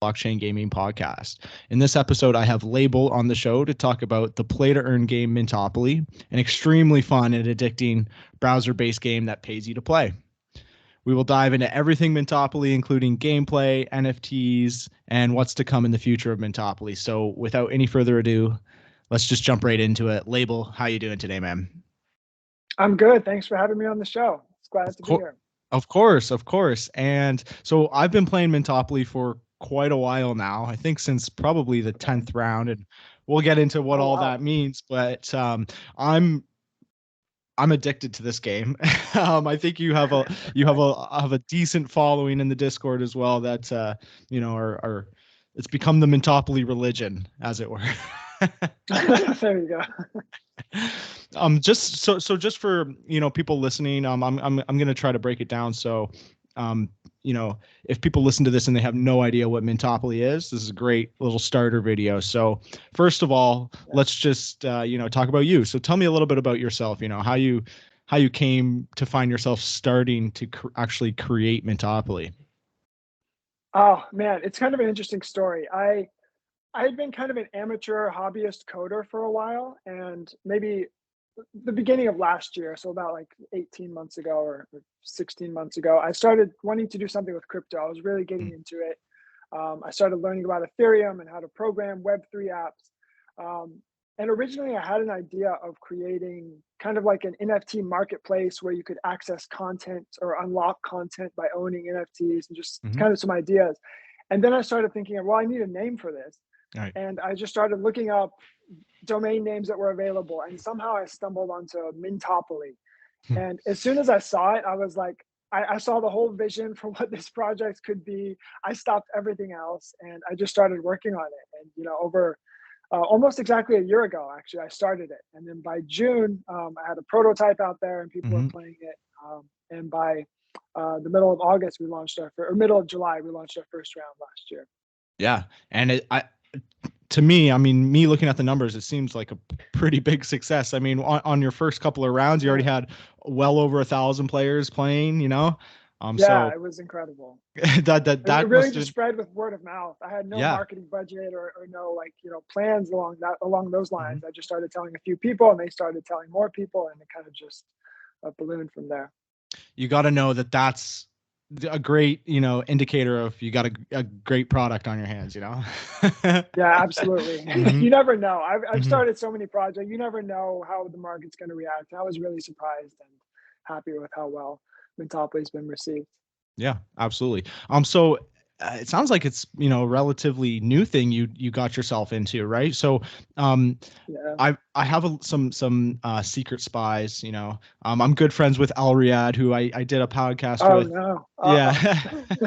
Blockchain Gaming Podcast. In this episode, I have Label on the show to talk about the play to earn game Mintopoly, an extremely fun and addicting browser based game that pays you to play. We will dive into everything Mintopoly, including gameplay, NFTs, and what's to come in the future of Mintopoly. So without any further ado, let's just jump right into it. Label, how you doing today, man? I'm good. Thanks for having me on the show. It's glad Of to be course. here. Of course. And so I've been playing Mintopoly for quite a while now. I think since probably the Okay. 10th round, and we'll get into what Oh, all wow. that means. But I'm I'm addicted to this game. I think you have a decent following in the Discord as well. That are it's become the Mintopoly religion, as it were. There you go. Just for people listening, I'm gonna try to break it down. So um if people listen to this and they have no idea what Mintopoly is, this is a great little starter video. So first of all, Yeah. let's just talk about you. So tell me a little bit about yourself. How you came to find yourself starting to actually create Mintopoly. Oh, man, it's kind of an interesting story. I had been kind of an amateur hobbyist coder for a while, and maybe the beginning of last year, so about like 18 months ago or 16 months ago, I started wanting to do something with crypto. I was really getting into it. I started learning about Ethereum and how to program Web3 apps. Um, and originally, I had an idea of creating kind of like an NFT marketplace where you could access content or unlock content by owning NFTs and just Mm-hmm. kind of some ideas. And then I started thinking, well, I need a name for this. All right. And I just started looking up domain names that were available. And somehow I stumbled onto Mintopoly. And as soon as I saw it, I was like, I saw the whole vision for what this project could be. I stopped everything else and I just started working on it. And, over almost exactly a year ago, actually, I started it. And then by June, I had a prototype out there and people were Mm-hmm. playing it. And by the middle of August, we launched or middle of July, we launched our first round last year. Yeah, and to me, I mean, me looking at the numbers, it seems like a pretty big success. I mean, on your first couple of rounds, you already Yeah. had well over 1,000 players playing. Yeah, So it was incredible. that that It that really must just have, spread with word of mouth. I had no yeah. marketing budget or no like, plans along those Mhm. lines. I just started telling a few people and they started telling more people and it kind of just ballooned from there. You got to know that that's a great indicator of you got a great product on your hands. Yeah, absolutely. Hmm. You never know. I've Hmm. started so many projects. You never know how the market's going to react. I was really surprised and happy with how well Mentopoly's been received. Yeah, absolutely. So it sounds like it's a relatively new thing you got yourself into, right? So um, Yeah. I have some secret spies. I'm good friends with Al Riyad, who I did a podcast Oh with. no. Yeah,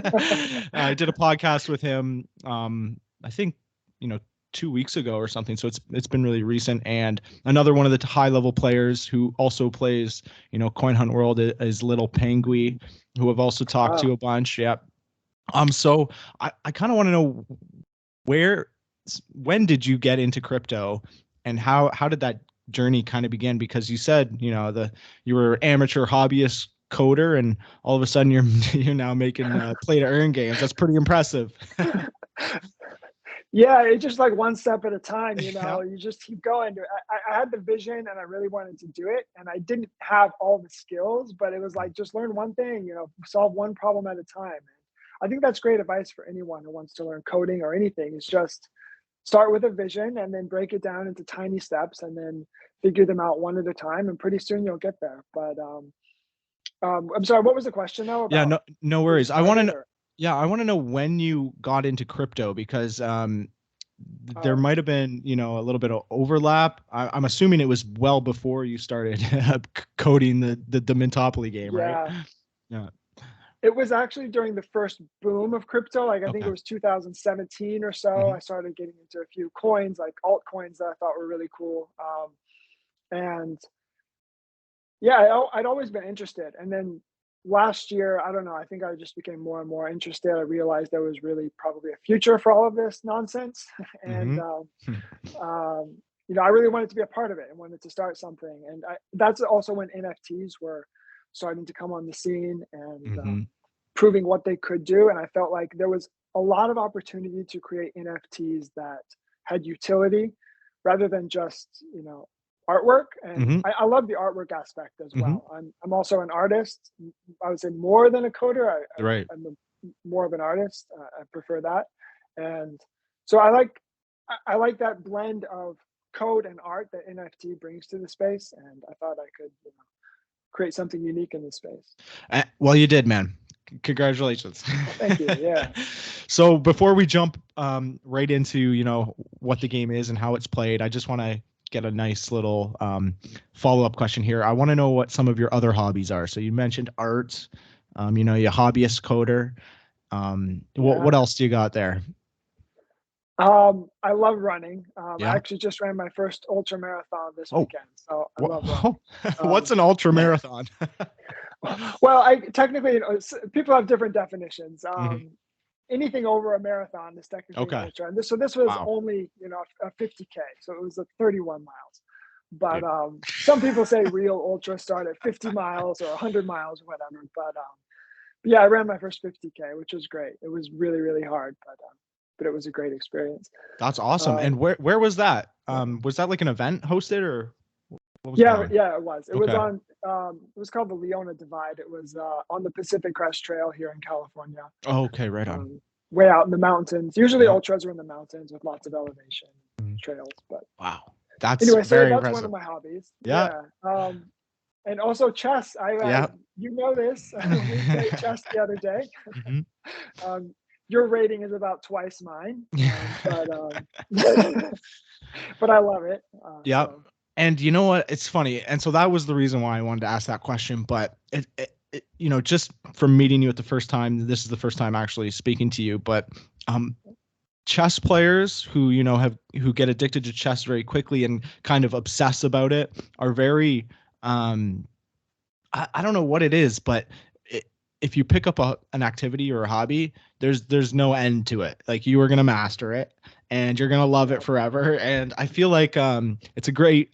Uh-oh. I did a podcast with him. I think you know 2 weeks ago or something. So it's been really recent. And another one of the high level players who also plays Coin Hunt World is Little Penguin, who I've also talked to Oh. a bunch. Yeah. So I kind of want to know where when did you get into crypto, and how did that journey kind of begin? Because you said you were amateur hobbyist coder, and all of a sudden you're you're now making play to earn games. That's pretty impressive. Yeah, it's just like one step at a time, Yeah. you just keep going. I had the vision and I really wanted to do it. And I didn't have all the skills, but it was like just learn one thing, solve one problem at a time. And I think that's great advice for anyone who wants to learn coding or anything. Is just start with a vision and then break it down into tiny steps and then figure them out one at a time. And pretty soon you'll get there. But I'm sorry, what was the question though Yeah, about no getting worries. started or? I want to know when you got into crypto, because there Oh, might have been, a little bit of overlap. I'm assuming it was well before you started coding the Mintopoly game, right? yeah. Yeah. It was actually during the first boom of crypto. Like I think it Okay. was 2017 or so. Hmm. I started getting into a few coins, like altcoins that I thought were really cool. And yeah, I'd always been interested. And then last year, I don't know, I think I just became more and more interested. I realized there was really probably a future for all of this nonsense. and, Hmm. um, I really wanted to be a part of it and wanted to start something. And that's also when NFTs were starting to come on the scene and Hmm. proving what they could do. And I felt like there was a lot of opportunity to create NFTs that had utility rather than just, artwork. And Hmm. I love the artwork aspect as Hmm. well. I'm also an artist. I would say more than a coder. Right. I'm more of an artist. I prefer that. And so I like that blend of code and art that NFT brings to the space. And I thought I could, create something unique in this space. Well, you did, man. Congratulations. Well, thank you. Yeah. So before we jump right into what the game is and how it's played, I just want to get a nice little follow-up question here. I want to know what some of your other hobbies are. So you mentioned art, you're a hobbyist coder. What Yeah. else do you got there? I love running. I Yeah. actually just ran my first ultra marathon this Oh, weekend, so I love wha- running. what's Um, an ultra marathon? well, I technically, people have different definitions. Mhm. Anything over a marathon is technically an Okay. ultra, and this was Wow, only a 50K, so it was a 31 miles. But dude. some people say real ultra start at 50 miles or 100 miles or whatever. But yeah, I ran my first 50K, which was great. It was really really hard, but it was a great experience. That's awesome. And Um, where was that? yeah. Was that like an event hosted or what was going Yeah, on? yeah, it was. It was Okay. on. It was called the Leona Divide. It was on the Pacific Crest Trail here in California, Oh, okay, right on. um, way out in the mountains. Usually, Yeah. ultras are in the mountains with lots of elevation Mhm. trails. But Wow. That's anyway, so very that's one of impressive. my hobbies. Yeah. Yeah, and also chess. Yeah. You know this. We played chess the other day. Mhm. Um, your rating is about twice mine, but I love it. Yeah. And you know what? It's funny. And so that was the reason why I wanted to ask that question. But just from meeting you at the first time, this is the first time actually speaking to you. But um, chess players who who get addicted to chess very quickly and kind of obsess about it are very I don't know what it is, but if you pick up an activity or a hobby, there's no end to it. Like you are gonna master it, and you're gonna love it Yeah, forever. And I feel like it's a great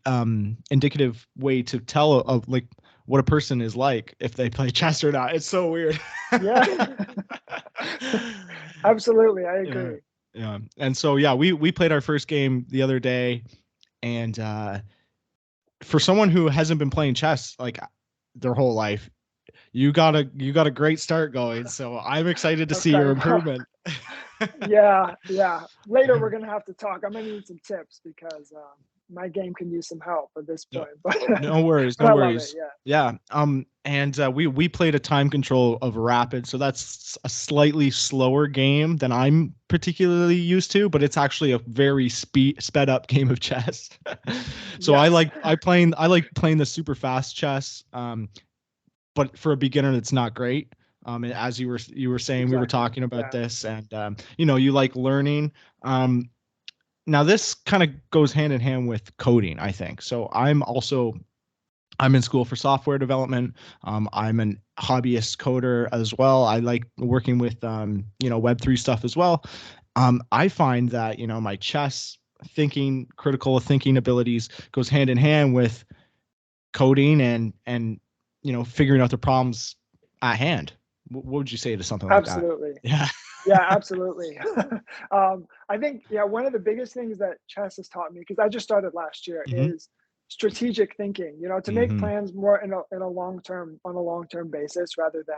indicative way to tell of like what a person is like if they play chess or not. It's so weird. yeah, absolutely. I Yeah, agree. yeah. And so yeah, we played our first game the other day, and for someone who hasn't been playing chess like their whole life, you got a great start going. So I'm excited to see Okay. your improvement. Yeah, yeah. Later, we're gonna have to talk. I'm gonna need some tips because my game can use some help at this No, point. But no worries, but no I love it. worries. Yeah. Yeah. And we played a time control of rapid, so that's a slightly slower game than I'm particularly used to, but it's actually a very sped up game of chess. So Yes. I like playing the super fast chess. But for a beginner, it's not great. And as you were saying, we were Exactly. talking about Yeah. this, and you like learning. Um, Now this kind of goes hand in hand with coding, I think. So I'm in school for software development. I'm an hobbyist coder as well. I like working with Web3 stuff as well. I find that my chess thinking, critical thinking abilities goes hand in hand with coding and figuring out the problems at hand. What would you say to something like that? Absolutely. Yeah. Yeah, absolutely. I think, yeah, one of the biggest things that chess has taught me, because I just started last year, Hmm. is strategic thinking, to make Hmm. plans more in a long term, on a long term basis rather than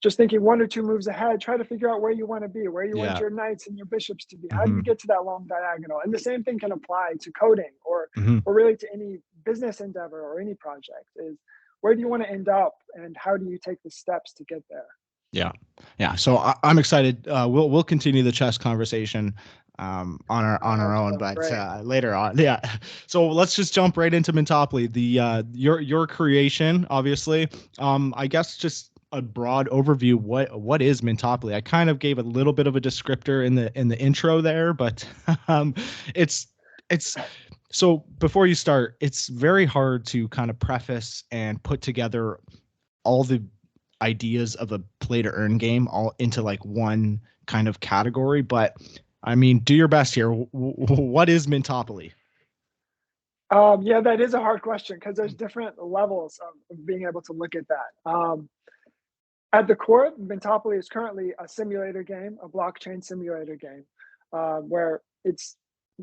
just thinking one or two moves ahead. Try to figure out where you want to be, where you want Yeah. your knights and your bishops to be. How do you Hmm. get to that long diagonal? And the same thing can apply to coding Hmm. or really to any business endeavor or any project is where do you want to end up and how do you take the steps to get there? Yeah, yeah. So I'm excited. We'll continue the chess conversation on our own, Sounds but great. later on. Yeah. So let's just jump right into Mintopoly. The your creation, obviously. I guess just a broad overview. What is Mintopoly? I kind of gave a little bit of a descriptor in the intro there, but um, it's it's so before you start, it's very hard to kind of preface and put together all the ideas of a play to earn game all into like one kind of category. But I mean, do your best here. What is Mintopoly? Yeah, that is a hard question because there's different levels of being able to look at that. At the core, Mintopoly is currently a simulator game, a blockchain simulator game, where it's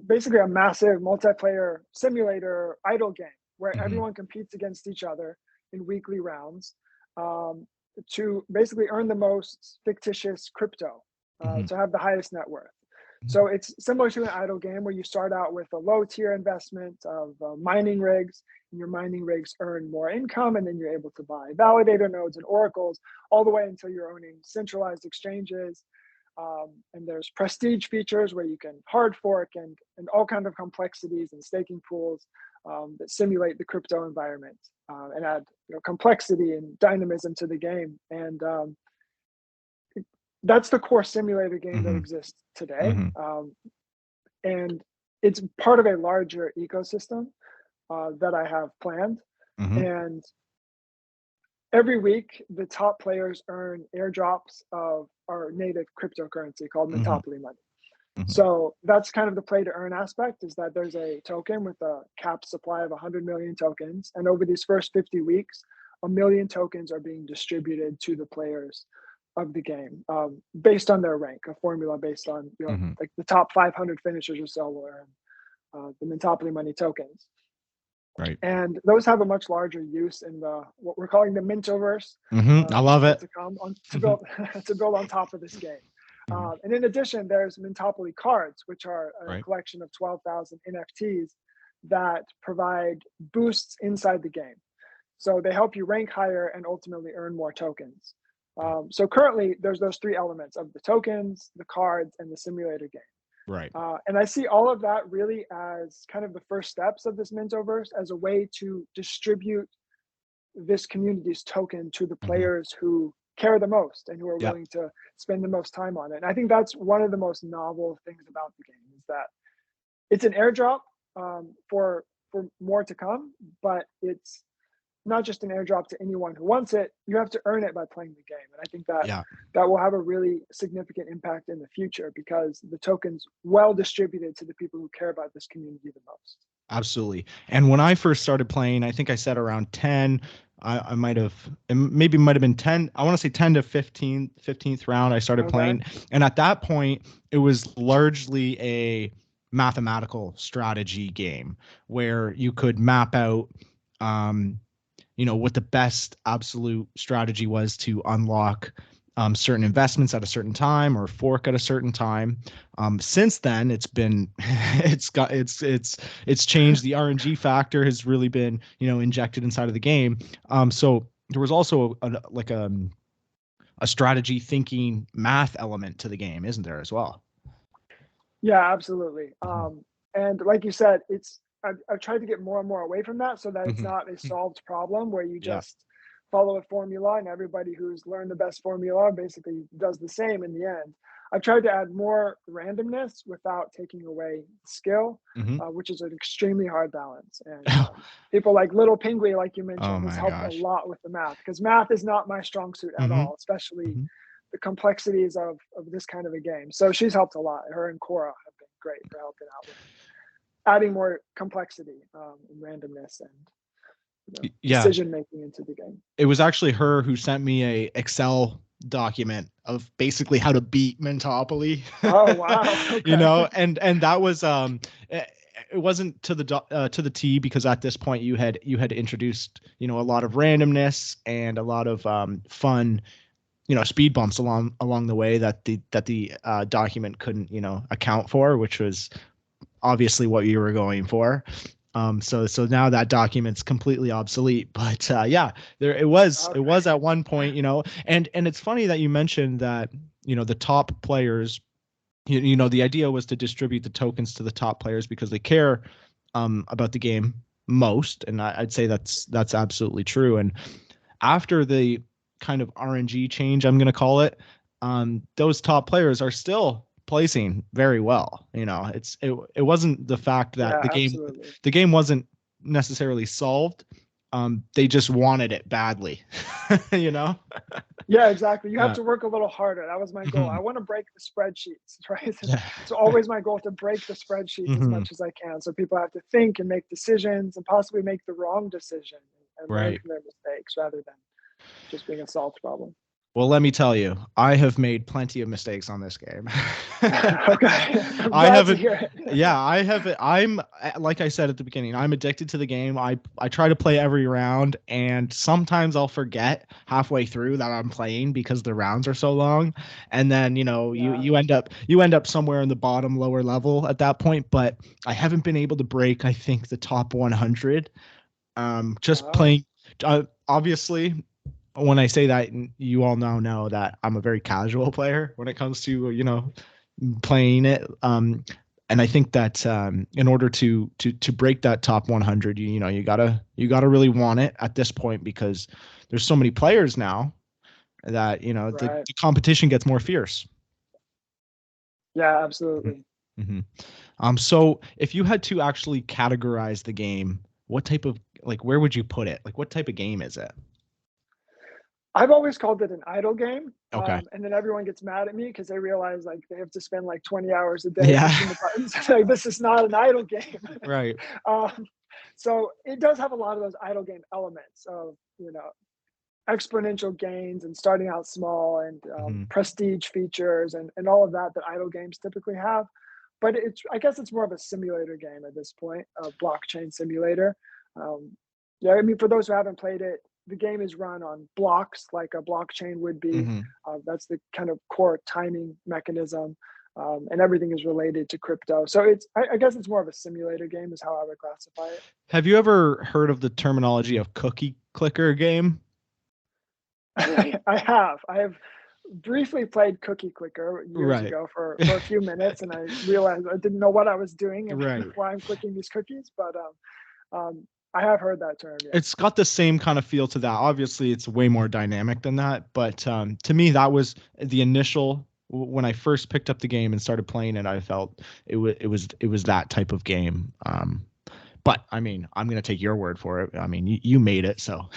basically a massive multiplayer simulator idle game where Hmm. everyone competes against each other in weekly rounds um, to basically earn the most fictitious crypto, Hmm. to have the highest net worth. So it's similar to an idle game where you start out with a low tier investment of mining rigs, and your mining rigs earn more income, and then you're able to buy validator nodes and oracles all the way until you're owning centralized exchanges. And there's prestige features where you can hard fork and all kind of complexities and staking pools that simulate the crypto environment and add complexity and dynamism to the game. And that's the core simulator game that Hmm. exists today. Hmm. And it's part of a larger ecosystem that I have planned. Hmm. And every week, the top players earn airdrops of our native cryptocurrency called Hmm. Mintopoly money. Hmm. So that's kind of the play to earn aspect, is that there's a token with a capped supply of 100 million tokens. And over these first 50 weeks, a million tokens are being distributed to the players of the game based on their rank, a formula based on, Hmm. like the top 500 finishers or so will earn the Mintopoly money tokens. Right. And those have a much larger use in the what we're calling the Mintoverse, I love still it. to come on to Hmm. build to build on top of this game. Hmm. And in addition, there's Mintopoly cards, which are a Right. collection of 12,000 NFTs that provide boosts inside the game. So they help you rank higher and ultimately earn more tokens. So currently, there's those three elements of the tokens, the cards, and the simulator game. Right. And I see all of that really as kind of the first steps of this Mintoverse as a way to distribute this community's token to the Hmm. players who care the most and who are Yeah. willing to spend the most time on it. And I think that's one of the most novel things about the game is that it's an airdrop for more to come, but it's not just an airdrop to anyone who wants it. You have to earn it by playing the game. And I think that Yeah. that will have a really significant impact in the future because the token's well distributed to the people who care about this community the most. Absolutely. And when I first started playing, I think I said around 10. I might have, maybe might have been 10. I want to say 10 to 15th round. I started Okay. playing. And at that point, it was largely a mathematical strategy game where you could map out, um, what the best absolute strategy was to unlock certain investments at a certain time or fork at a certain time. Since then, it's been it's changed. The RNG factor has really been injected inside of the game. So there was also a strategy thinking math element to the game, isn't there as well? Yeah, absolutely. Hmm. And like you said, I've tried to get more and more away from that so that it's Hmm. not a solved problem where you Yeah. just follow a formula and everybody who's learned the best formula basically does the same in the end. I've tried to add more randomness without taking away skill, Hmm. which is an extremely hard balance. And people like Little Pingui, like you Oh mentioned, has my helped a gosh. lot with the math because math is not my strong suit at Hmm. all, especially Hmm. the complexities of this kind of a game. So she's helped a lot. Her and Cora have been great for helping out with adding more complexity and randomness and Yeah. decision making into the game. It was actually her who sent me a Excel document of basically how to beat Mintopoly. Oh wow! Okay. And that was it wasn't to the T, because at this point you had introduced a lot of randomness and a lot of fun speed bumps along the way that the document couldn't account for, which was obviously what you were going for. So now that document's completely obsolete. But yeah, there it was Okay. at one point, and it's funny that you mentioned that the top players, the idea was to distribute the tokens to the top players because they care about the game most, and I'd say that's absolutely true. And after the kind of RNG change, I'm going to call it, those top players are still placing very well. It wasn't the fact that Yeah, the game absolutely. the game wasn't necessarily solved. They just wanted it badly. you know? Yeah, exactly. You have Yeah. to work a little harder. That was my goal. I Mhm. want to break the spreadsheets, right? Yeah. It's always my goal to break the spreadsheets as Mhm. much as I can. So people have to think and make decisions and possibly make the wrong decision and learn Right. from their mistakes rather than just being a solved problem. Well, let me tell you, I have made plenty of mistakes on this game. Okay, I'm I glad to haven't. hear it. Yeah, I have. I'm like I said at the beginning. I'm addicted to the game. I try to play every round, and sometimes I'll forget halfway through that I'm playing because the rounds are so long, and then you Yeah. you end up somewhere in the bottom lower level at that point. But I haven't been able to break, I think, the top 100. Just Wow. playing. Obviously, when I say that, you all now know that I'm a very casual player when it comes to playing it. And I think that in order to break that top 100, you gotta really want it at this point, because there's so many players now that Right. the competition gets more fierce. Yeah, Mhm. absolutely. Mhm. So if you had to actually categorize the game, what type of, like, where would you put it? Like, what type of game is it? I've always called it an idle game, Okay. and then everyone gets mad at me because they realize like they have to spend like 20 hours a day Yeah. pushing the buttons. Like this is not an idle game. Right. um, so it does have a lot of those idle game elements of exponential gains and starting out small and Mhm. prestige features and all of that that idle games typically have. But I guess it's more of a simulator game at this point, a blockchain simulator. Um, yeah, I mean, for those who haven't played it, the game is run on blocks like a blockchain would be. Mhm. That's the kind of core timing mechanism, and everything is related to crypto. So I guess it's more of a simulator game, is how I would classify it. Have you ever heard of the terminology of cookie clicker game? I have. I have briefly played Cookie Clicker years Right. ago for a few minutes, and I realized I didn't know what I was doing and Right. why I'm clicking these cookies. But I have heard that term. Yeah. It's got the same kind of feel to that. Obviously, it's way more dynamic than that, but to me, that was the initial when I first picked up the game and started playing it. I felt it was that type of game. But I mean, I'm gonna take your word for it. I mean, you made it, so.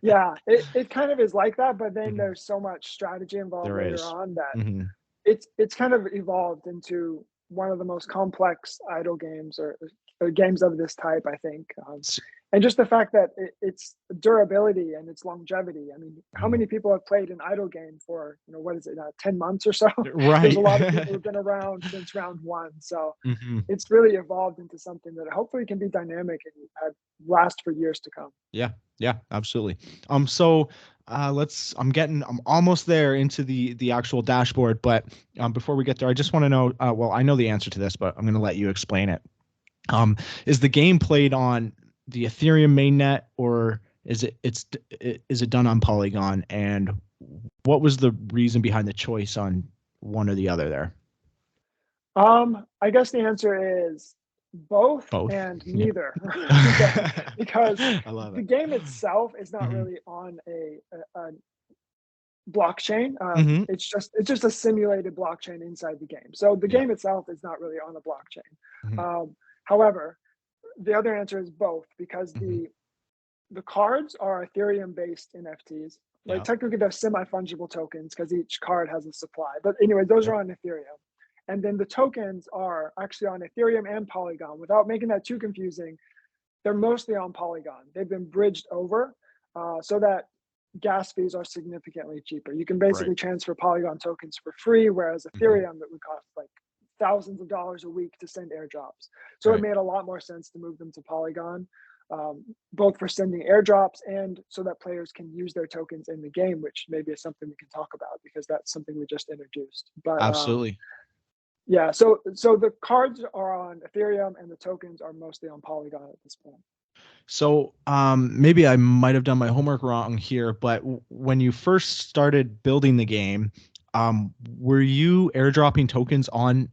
Yeah, it kind of is like that, but then Mhm. there's so much strategy involved There later is. on that Hmm. it's kind of evolved into one of the most complex idle games or games of this type, I think. And just the fact that it's durability and its longevity. I mean, how Mhm. many people have played an idle game for, what is it, 10 months or so? There's a Right. lot of people who've been around since round one. So Hmm. it's really evolved into something that hopefully can be dynamic and last for years to come. Yeah, yeah, absolutely. So I'm almost there into the actual dashboard, but before we get there, I just want to know. Well, I know the answer to this, but I'm going to let you explain it. Um, is the game played on the Ethereum mainnet, or is it done on Polygon? And what was the reason behind the choice on one or the other there? I guess the answer is both Both. and Yeah. neither. Okay, because I love the it. game itself is not Hmm. really on a blockchain. Hmm. It's just a simulated blockchain inside the game. So the Yeah. game itself is not really on a blockchain. Hmm. However, the other answer is both because Hmm. the cards are Ethereum based NFTs. Like Yeah. technically they're semi-fungible tokens because each card has a supply. But anyway, those Yep. are on Ethereum. And then the tokens are actually on Ethereum and Polygon. Without making that too confusing, they're mostly on Polygon. They've been bridged over so that gas fees are significantly cheaper. You can Right. basically transfer Polygon tokens for free, whereas Hmm. Ethereum, it would cost like thousands of dollars a week to send airdrops. So it Right. made a lot more sense to move them to Polygon, both for sending airdrops and so that players can use their tokens in the game, which maybe is something we can talk about because that's something we just introduced. But Absolutely. yeah, so the cards are on Ethereum and the tokens are mostly on Polygon at this point. So maybe I might have done my homework wrong here, but when you first started building the game, were you airdropping tokens on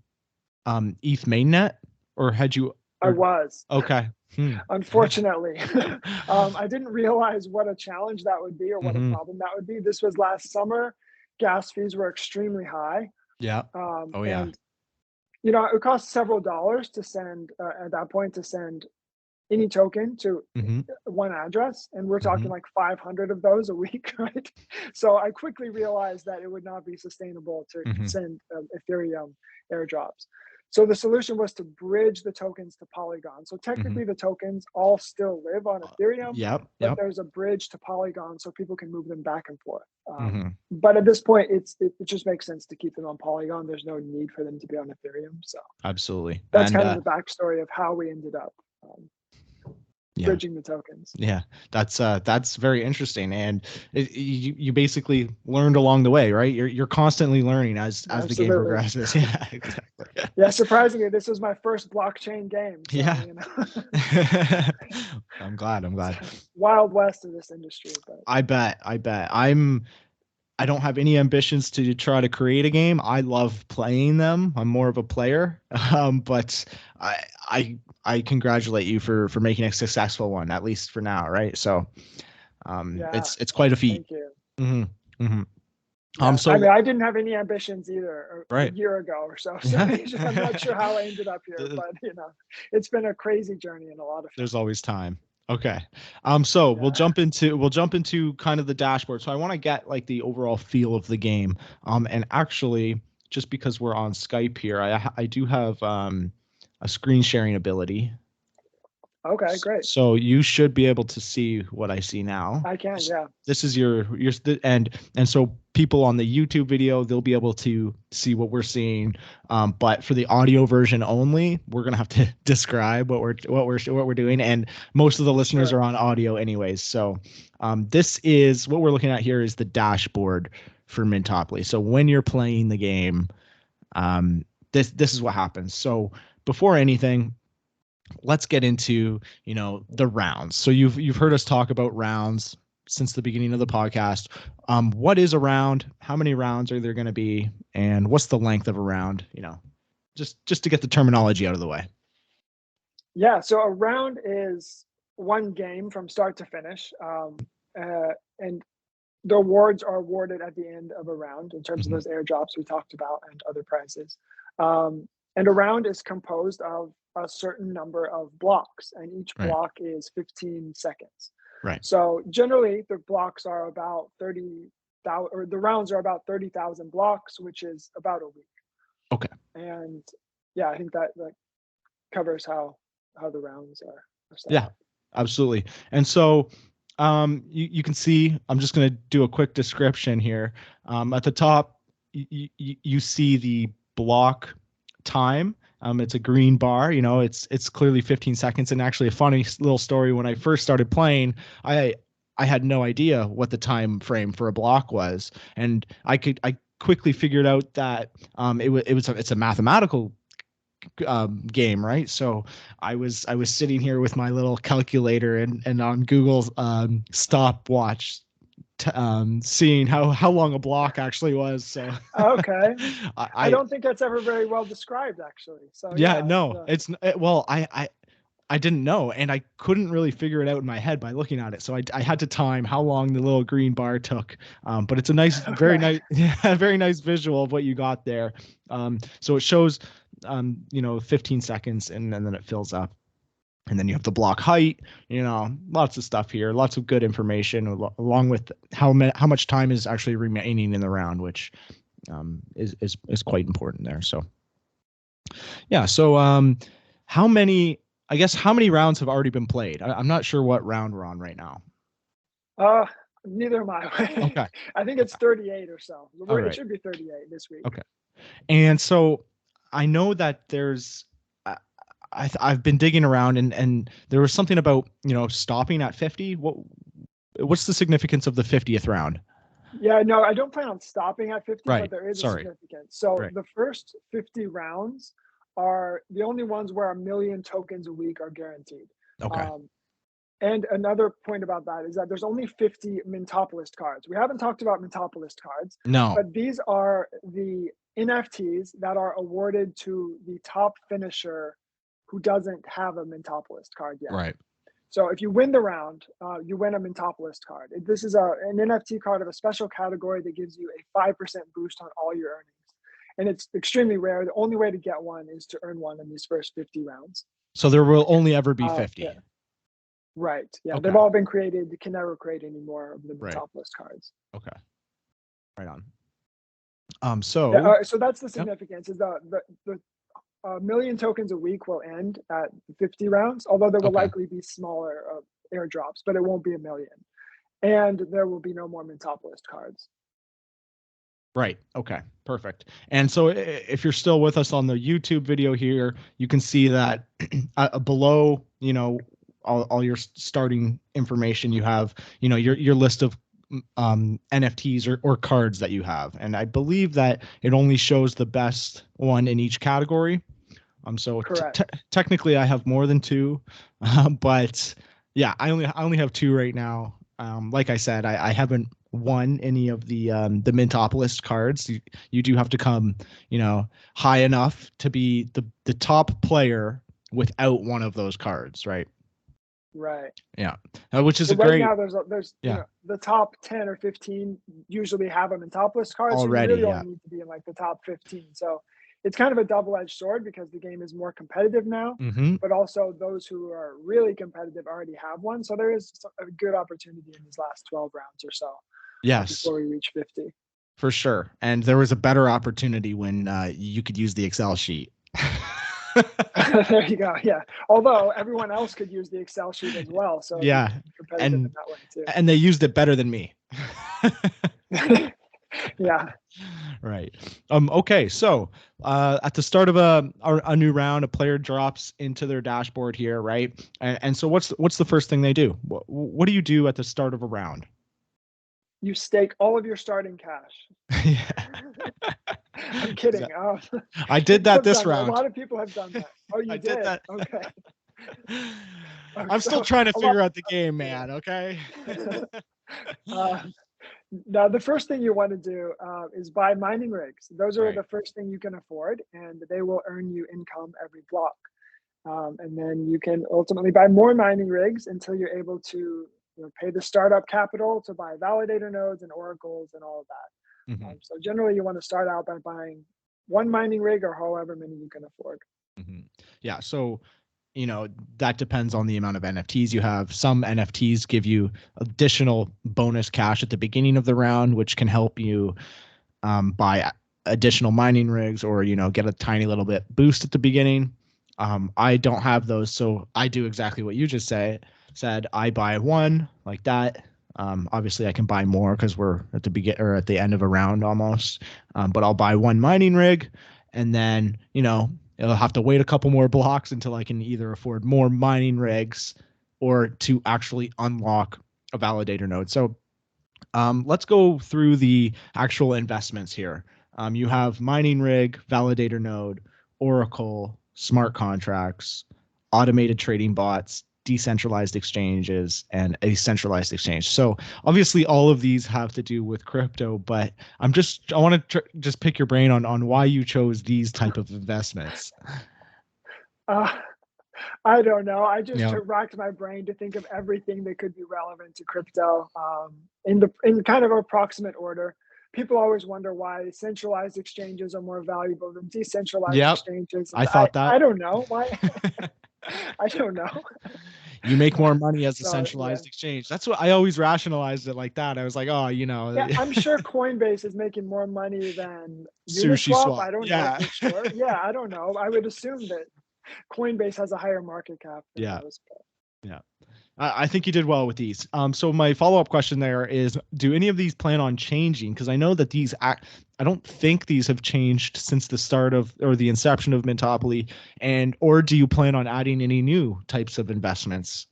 ETH mainnet, or had you? I Or was. okay. Hmm. Unfortunately, I didn't realize what a challenge that would be or what a Hmm. problem that would be. This was last summer. Gas fees were extremely high, Yeah. Oh yeah. and it cost several dollars to send at that point to send any token to Hmm. one address, and we're Hmm. talking like 500 of those a week, right? So I quickly realized that it would not be sustainable to Hmm. send Ethereum airdrops. So the solution was to bridge the tokens to Polygon. So Hmm. technically the tokens all still live on Ethereum, Yep. but Yep. there's a bridge to Polygon so people can move them back and forth. Hmm. But at this point, it just makes sense to keep them on Polygon. There's no need for them to be on Ethereum. So Absolutely. that's And kind of the backstory of how we ended up yeah. bridging the tokens. Yeah, that's very interesting, and you basically learned along the way, right? You're constantly learning as the game Absolutely. progresses. Yeah, exactly. Yeah, surprisingly, this was my first blockchain game. So, Yeah. you know, I'm glad. Wild West of this industry. But I bet. I don't have any ambitions to try to create a game. I love playing them. I'm more of a player. But I I congratulate you for making a successful one, at least for now, right? So yeah, it's quite a feat. thank you. Hmm. Hmm. Yeah, I So mean, I didn't have any ambitions either a right. year ago or so. So Yeah. it's just, I'm not sure how I ended up here, but you know, it's been a crazy journey and a lot of fun. There's always time. Okay. So Yeah. we'll jump into kind of the dashboard. So I want to get like the overall feel of the game. And actually, just because we're on Skype here, I do have a screen sharing ability. Okay, great. So you should be able to see what I see now. I can, yeah. This is your and so people on the YouTube video, they'll be able to see what we're seeing. But for the audio version only, we're gonna have to describe what we're doing, and most of the listeners Sure. are on audio anyways. So this is what we're looking at here is the dashboard for Mintopoly. So when you're playing the game, this is what happens. So before anything, let's get into the rounds. So you've heard us talk about rounds since the beginning of the podcast. What is a round? How many rounds are there going to be? And what's the length of a round? Just to get the terminology out of the way. Yeah, so a round is one game from start to finish. And the awards are awarded at the end of a round in terms of Mhm. those airdrops we talked about and other prizes. And a round is composed of a certain number of blocks, and each Right. block is 15 seconds. Right. So generally, the blocks are about 30,000, or the rounds are about 30,000 blocks, which is about a week. Okay. And yeah, I think that covers how the rounds are set Yeah, up. absolutely. And so you can see, I'm just going to do a quick description here. At the top, you see the block time. It's a green bar. It's clearly 15 seconds. And actually, a funny little story. When I first started playing, I had no idea what the time frame for a block was, and I quickly figured out that it's a mathematical game, right? So I was sitting here with my little calculator and on Google's stopwatch, seeing how long a block actually was. So Okay. I I don't think that's ever very well described, actually. So yeah, yeah, no, well, I didn't know, and I couldn't really figure it out in my head by looking at it. So I had to time how long the little green bar took. But it's a nice, very okay. nice, yeah, very nice visual of what you got there. So it shows, 15 seconds, and then it fills up. And then you have the block height, lots of stuff here, lots of good information, along with how much time is actually remaining in the round, which is quite important there. So yeah, so how many how many rounds have already been played? I'm not sure what round we're on right now. Uh, Neither am I. Okay. I think it's 38 or so. All It right. should be 38 this week. Okay. And so I know that there's I've been digging around, and there was something about, stopping at 50. What's the significance of the 50th round? Yeah, no, I don't plan on stopping at 50, but Right. there is a Sorry. significance. So Right. the first 50 rounds are the only ones where 1 million tokens a week are guaranteed. Okay. Um, and another point about that is that there's only 50 Mintopolist cards. We haven't talked about Mintopolist cards, No. but these are the NFTs that are awarded to the top finisher who doesn't have a Mintopolist card yet. Right. So if you win the round, you win a Mintopolist card. This is an NFT card of a special category that gives you a 5% boost on all your earnings. And it's extremely rare. The only way to get one is to earn one in these first 50 rounds. So there will only ever be 50. Yeah. Right. Yeah. Okay. They've all been created. You can never create any more of the Right. Mintopolist cards. Okay. Right on. So So that's the significance. Is the 1 million tokens a week will end at 50 rounds, although there will Okay. likely be smaller airdrops, but it won't be 1 million. And there will be no more Mintopoly cards. Right. Okay. Perfect. And so if you're still with us on the YouTube video here, you can see that below, all your starting information, you have, your list of NFTs or cards that you have. And I believe that it only shows the best one in each category. So technically I have more than two, but yeah, I only have two right now. Like I said, I haven't won any of the Mintopoly cards. You do have to come, high enough to be the top player without one of those cards, right? Right. Yeah. Which is But a great. Right now, there's Yeah. The top 10 or 15 usually have a Mintopoly card, Already, so you really yeah. only need to be in like the top 15. So it's kind of a double-edged sword because the game is more competitive now, Mm-hmm. but also those who are really competitive already have one. So there is a good opportunity in these last 12 rounds or so. Yes. Before we reach 50. For sure. And there was a better opportunity when you could use the Excel sheet. There you go. Yeah. Although everyone else could use the Excel sheet as well. So yeah. competitive in that way too. And they used it better than me. Yeah. Right. Okay. So at the start of a new round, a player drops into their dashboard here, right? And so what's the first thing they do? What do you do at the start of a round? You stake all of your starting cash. Yeah. I'm kidding. I did that this round. A lot of people have done that. Oh, you did that. Okay. I'm still trying to figure out the game, man. Okay. Now, the first thing you want to do is buy mining rigs. Those are Right. the first thing you can afford, and they will earn you income every block. And then you can ultimately buy more mining rigs until you're able to pay the startup capital to buy validator nodes and oracles and all of that. Mm-hmm. So generally, you want to start out by buying one mining rig or however many you can afford. Mm-hmm. Yeah. So that depends on the amount of NFTs you have. Some NFTs give you additional bonus cash at the beginning of the round, which can help you buy additional mining rigs or, get a tiny little bit boost at the beginning. I don't have those, so I do exactly what you just said. I buy one like that. Obviously I can buy more because we're at the or at the end of a round almost. But I'll buy one mining rig and then, it'll have to wait a couple more blocks until I can either afford more mining rigs or to actually unlock a validator node. So let's go through the actual investments here. You have mining rig, validator node, Oracle, smart contracts, automated trading bots, decentralized exchanges, and a centralized exchange. So obviously all of these have to do with crypto, but I want to just pick your brain on why you chose these type of investments. I don't know. I just racked my brain to think of everything that could be relevant to crypto in kind of approximate order. People always wonder why centralized exchanges are more valuable than decentralized exchanges. I thought that. I don't know why. I don't know. You make more money as a centralized exchange. That's what I always rationalized it like that. I was like, oh, Yeah, I'm sure Coinbase is making more money than Sushi Uniswap. Swap. I don't know for sure. Yeah, I don't know. I would assume that Coinbase has a higher market cap than those. Yeah. I think you did well with these. So my follow-up question there is, do any of these plan on changing? Because I know that I don't think these have changed since the start of or the inception of Mintopoly, or do you plan on adding any new types of investments?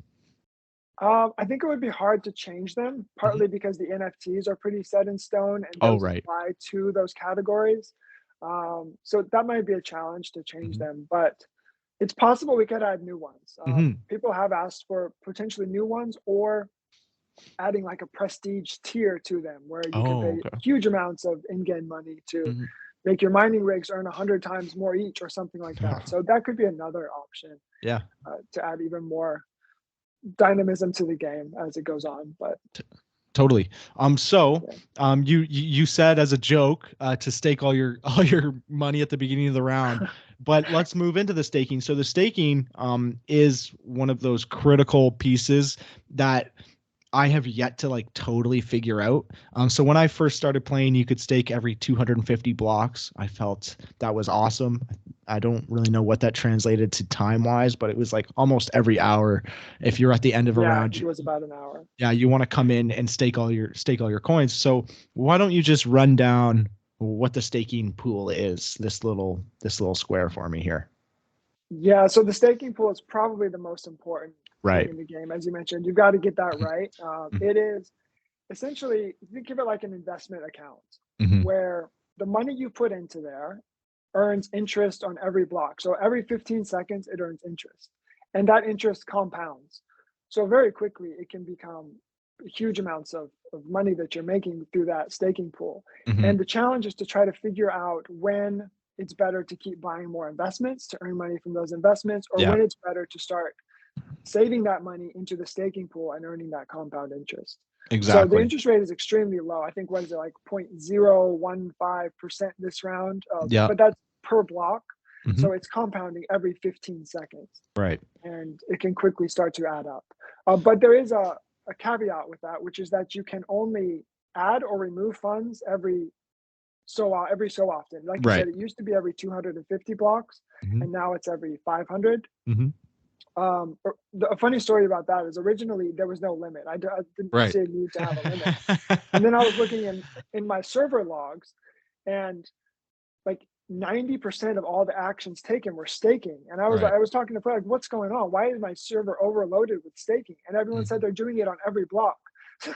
I think it would be hard to change them, partly because the NFTs are pretty set in stone and those apply to those categories. So that might be a challenge to change them, but it's possible we could add new ones. People have asked for potentially new ones or adding like a prestige tier to them where you can pay huge amounts of in-game money to make your mining rigs earn 100 times more each or something like that. So that could be another option. Yeah. To add even more dynamism to the game as it goes on, but totally. You said as a joke to stake all your money at the beginning of the round, but let's move into the staking. So the staking is one of those critical pieces that I have yet to like totally figure out. So when I first started playing, you could stake every 250 blocks. I felt that was awesome. I don't really know what that translated to time wise, but it was like almost every hour. If you're at the end of a Yeah, I round, think it was about an hour. yeah, you want to come in and stake all your coins. So why don't you just run down what the staking pool is, this little square for me here. Yeah, so the staking pool is probably the most important thing Right. in the game. As you mentioned, you've got to get that right. Mhm. It is essentially, think of it like an investment account Mhm. where the money you put into there earns interest on every block. So every 15 seconds, it earns interest. And that interest compounds. So very quickly, it can become huge amounts of money that you're making through that staking pool. Mhm. And the challenge is to try to figure out when it's better to keep buying more investments to earn money from those investments, or Yeah, when it's better to start saving that money into the staking pool and earning that compound interest. So the exactly. interest rate is extremely low. I think, what is it, like 0.015% this round? Yeah. But that's per block. Mhm. So it's compounding every 15 seconds Right. and it can quickly start to add up. But there is a caveat with that, which is that you can only add or remove funds every so often. Like you Right. said, it used to be every 250 blocks, Mhm. and now it's every 500. Mhm. A funny story about that is originally there was no limit. I didn't Right. see a need to have a limit. And then I was looking in my server logs, and like 90% of all the actions taken were staking. And Right. I was talking to Fred, like, what's going on? Why is my server overloaded with staking? And everyone said Mhm. they're doing it on every block. So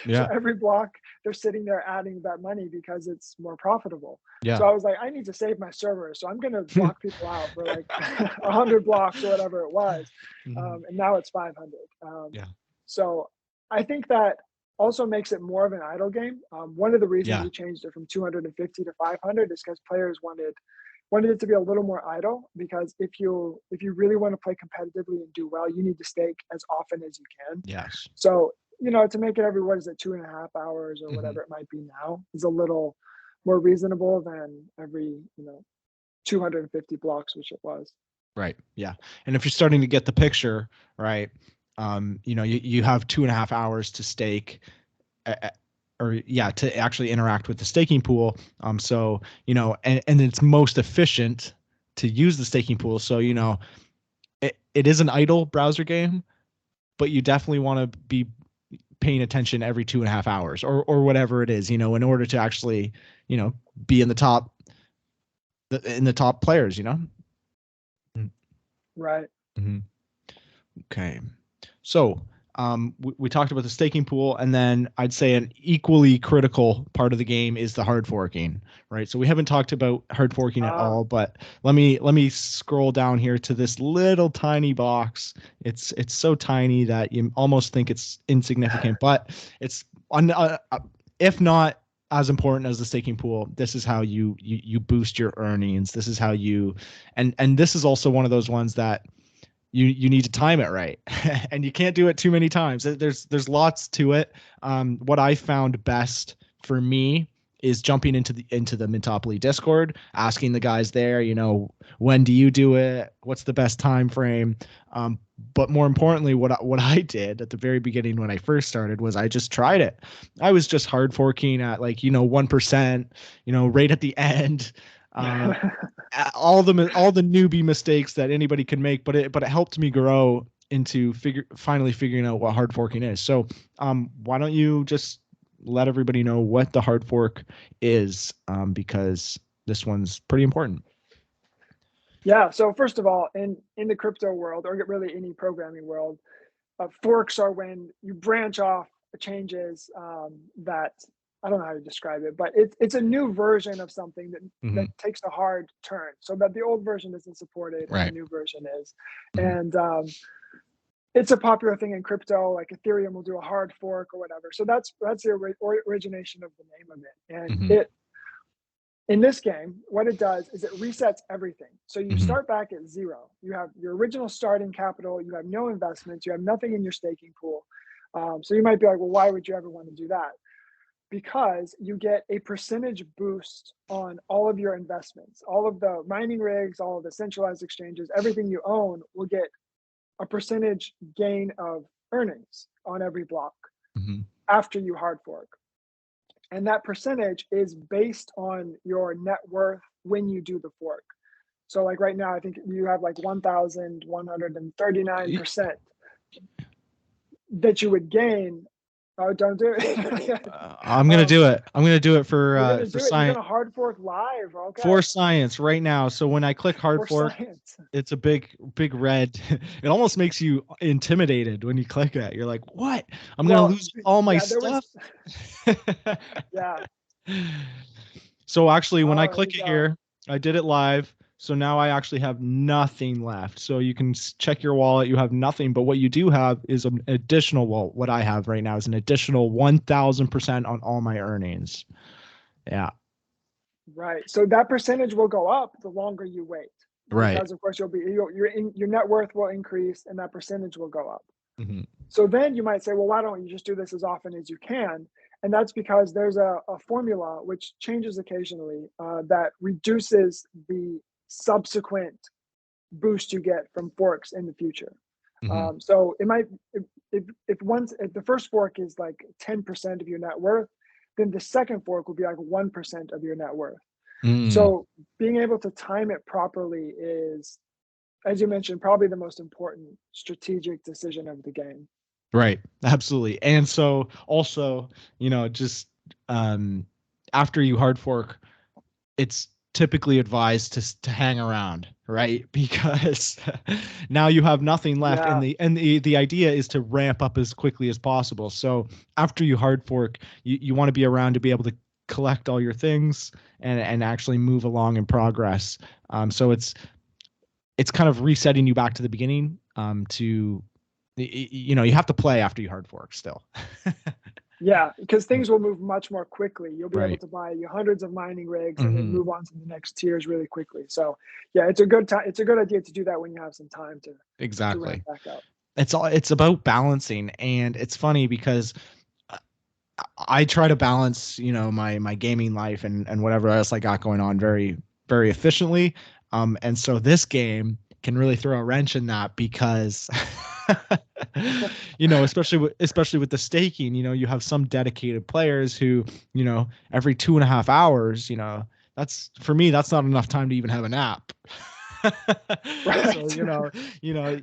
Yeah. every block they're sitting there adding that money because it's more profitable. Yeah. So I was like, I need to save my server. So I'm gonna block people out for like 100 blocks or whatever it was. Mhm. And now it's 500. Yeah. So I think that also makes it more of an idle game. One of the reasons Yeah. we changed it from 250 to 500 is because players wanted it to be a little more idle. Because if you really want to play competitively and do well, you need to stake as often as you can. Yes. So to make it every, what is it, 2.5 hours or Mhm. whatever it might be now, is a little more reasonable than every 250 blocks, which it was. Right. Yeah. And if you're starting to get the picture, right, you have 2.5 hours to stake, uh, uh, or yeah, to actually interact with the staking pool. So, and it's most efficient to use the staking pool. So, it is an idle browser game, but you definitely want to be paying attention every 2.5 hours or whatever it is, in order to actually, be in the top players. Right. Mm-hmm. Okay. So we talked about the staking pool, and then I'd say an equally critical part of the game is the hard forking, right? So we haven't talked about hard forking at Ah, all, but let me scroll down here to this little tiny box. It's so tiny that you almost think it's insignificant, but it's if not as important as the staking pool. This is how you boost your earnings. This is how you, and this is also one of those ones that you need to time it right and you can't do it too many times. There's lots to it. What I found best for me is jumping into the Mintopoly Discord, asking the guys there, when do you do it, what's the best time frame. But more importantly, what I did at the very beginning when I first started was I just tried it. I was just hard forking at, like, 1%, right at the end. uh, all the newbie mistakes that anybody can make, but it helped me grow into finally figuring out what hard forking is. So why don't you just let everybody know what the hard fork is, because this one's pretty important. yeah. So first of all, in the crypto world, or really any programming world, forks are when you branch off changes that, I don't know how to describe it, but it's a new version of something that Hmm. takes a hard turn, so that the old version isn't supported and the Right. new version is. Hmm. And it's a popular thing in crypto. Like Ethereum will do a hard fork or whatever. So that's the origination of the name of it. And Hmm. it in this game, what it does is it resets everything. So you Hmm. start back at zero. You have your original starting capital. You have no investments. You have nothing in your staking pool. So you might be like, well, why would you ever want to do that? Because you get a percentage boost on all of your investments, all of the mining rigs, all of the centralized exchanges, everything you own will get a percentage gain of earnings on every block Hmm. after you hard fork. And that percentage is based on your net worth when you do the fork. So like right now, I think you have like 1,139% that you would gain. Oh, don't do it. I'm gonna do it. I'm gonna do it You're for gonna do it. You're science. gonna hard fork live. Okay. For science right now. So when I click hard For fork, science. it's a big red. It almost makes you intimidated when you click it. You're like, what? I'm gonna lose all my stuff. Yeah. So actually, when I Oh, there click you it go. here, I did it live. So now I actually have nothing left. So you can check your wallet. You have nothing, but what you do have is an additional. Well, what I have right now is an additional 1,000% on all my earnings. Yeah. Right. So that percentage will go up the longer you wait. Right. Because of course your net worth will increase and that percentage will go up. Mm-hmm. So then you might say, well, why don't you just do this as often as you can? And that's because there's a formula which changes occasionally that reduces the subsequent boost you get from forks in the future. Mm-hmm. So it might if the first fork is like 10% of your net worth, then the second fork will be like 1% of your net worth. So being able to time it properly is, as you mentioned, probably the most important strategic decision of the game. Right. Absolutely. And so also, just after you hard fork, it's typically advised to hang around, right? Because now you have nothing left, Yeah. and the idea is to ramp up as quickly as possible. So after you hard fork, you want to be around to be able to collect all your things and actually move along in progress. So it's kind of resetting you back to the beginning. To you have to play after you hard fork still. Yeah, because things will move much more quickly. You'll be able Right. to buy you hundreds of mining rigs and then Mm-hmm. move on to the next tiers really quickly. So yeah, it's a good time. It's a good idea to do that when you have some time to Exactly. ramp back up. It's about balancing, and it's funny because I try to balance, my gaming life and whatever else I got going on very, very efficiently. And so this game can really throw a wrench in that because, especially with the staking, you have some dedicated players who, every 2.5 hours, that's for me, that's not enough time to even have a nap. So, Right.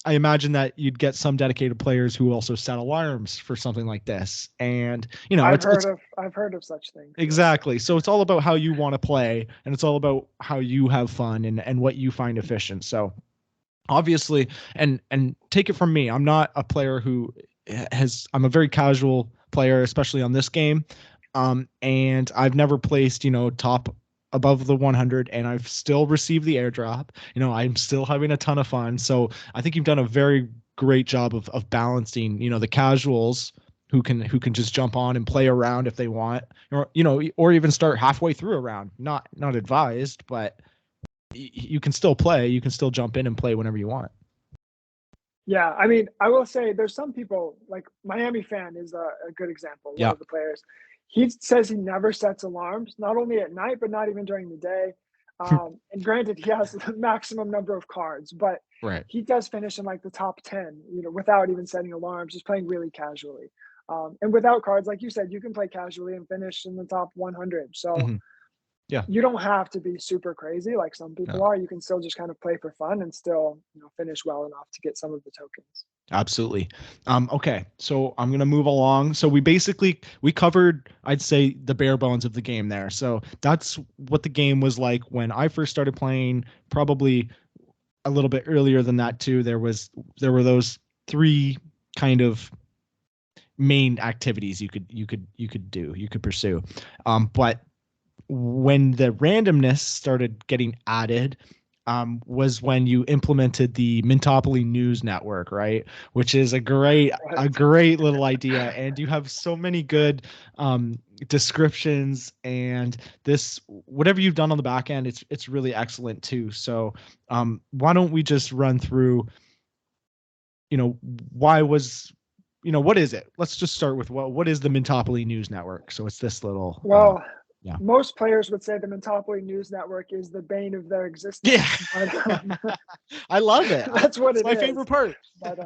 I imagine that you'd get some dedicated players who also set alarms for something like this. And, I've it's heard of such things. exactly. So it's all about how you want to play, and it's all about how you have fun and what you find efficient. So obviously, and take it from me, I'm not a player who I'm a very casual player, especially on this game. And I've never placed, top above the 100, and I've still received the airdrop. I'm still having a ton of fun. So I think you've done a very great job of balancing, the casuals who can just jump on and play around if they want, or even start halfway through a round. Not advised, but you can still play. You can still jump in and play whenever you want. Yeah, I mean, I will say there's some people like Miami Fan is a good example. One Yeah. of the players, he says he never sets alarms, not only at night but not even during the day. And granted, he has the maximum number of cards, but Right. he does finish in like the top 10, without even setting alarms, just playing really casually. And without cards, like you said, you can play casually and finish in the top 100. So Mm-hmm. Yeah. you don't have to be super crazy like some people No. are. You can still just kind of play for fun and still, finish well enough to get some of the tokens. Absolutely. Okay, so I'm gonna move along. So we covered, I'd say, the bare bones of the game there. So that's what the game was like when I first started playing. Probably a little bit earlier than that too. There were those three kind of main activities you could pursue. But when the randomness started getting added, was when you implemented the Mintopoly news network, right? Which is a great little idea, and you have so many good descriptions, and this whatever you've done on the back end, it's really excellent too. So why don't we just run through, why was what is it? Let's just start with what is the Mintopoly news network? So it's this little Well, yeah. most players would say the Mintopoly news network is the bane of their existence. Yeah. But, I love it. that's what It's it my is. favorite part. But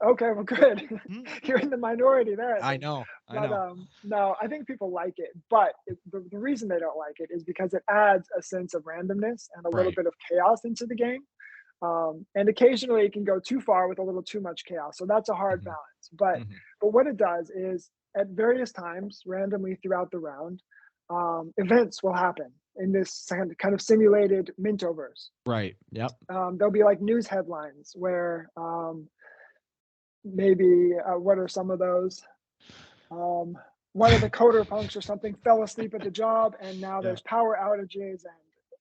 Okay, well, good. Hmm. You're in the minority there, I I think. know, I But know. no, I think people like it. But the reason they don't like it is because it adds a sense of randomness and a little Right. bit of chaos into the game. And occasionally it can go too far with a little too much chaos. So that's a hard Hmm. balance. But Hmm. what it does is at various times, randomly throughout the round, events will happen in this kind of simulated Mintoverse. Right. Yep. There'll be like news headlines where maybe what are some of those? Um, One of the coder punks or something fell asleep at the job, and now Yeah. there's power outages, and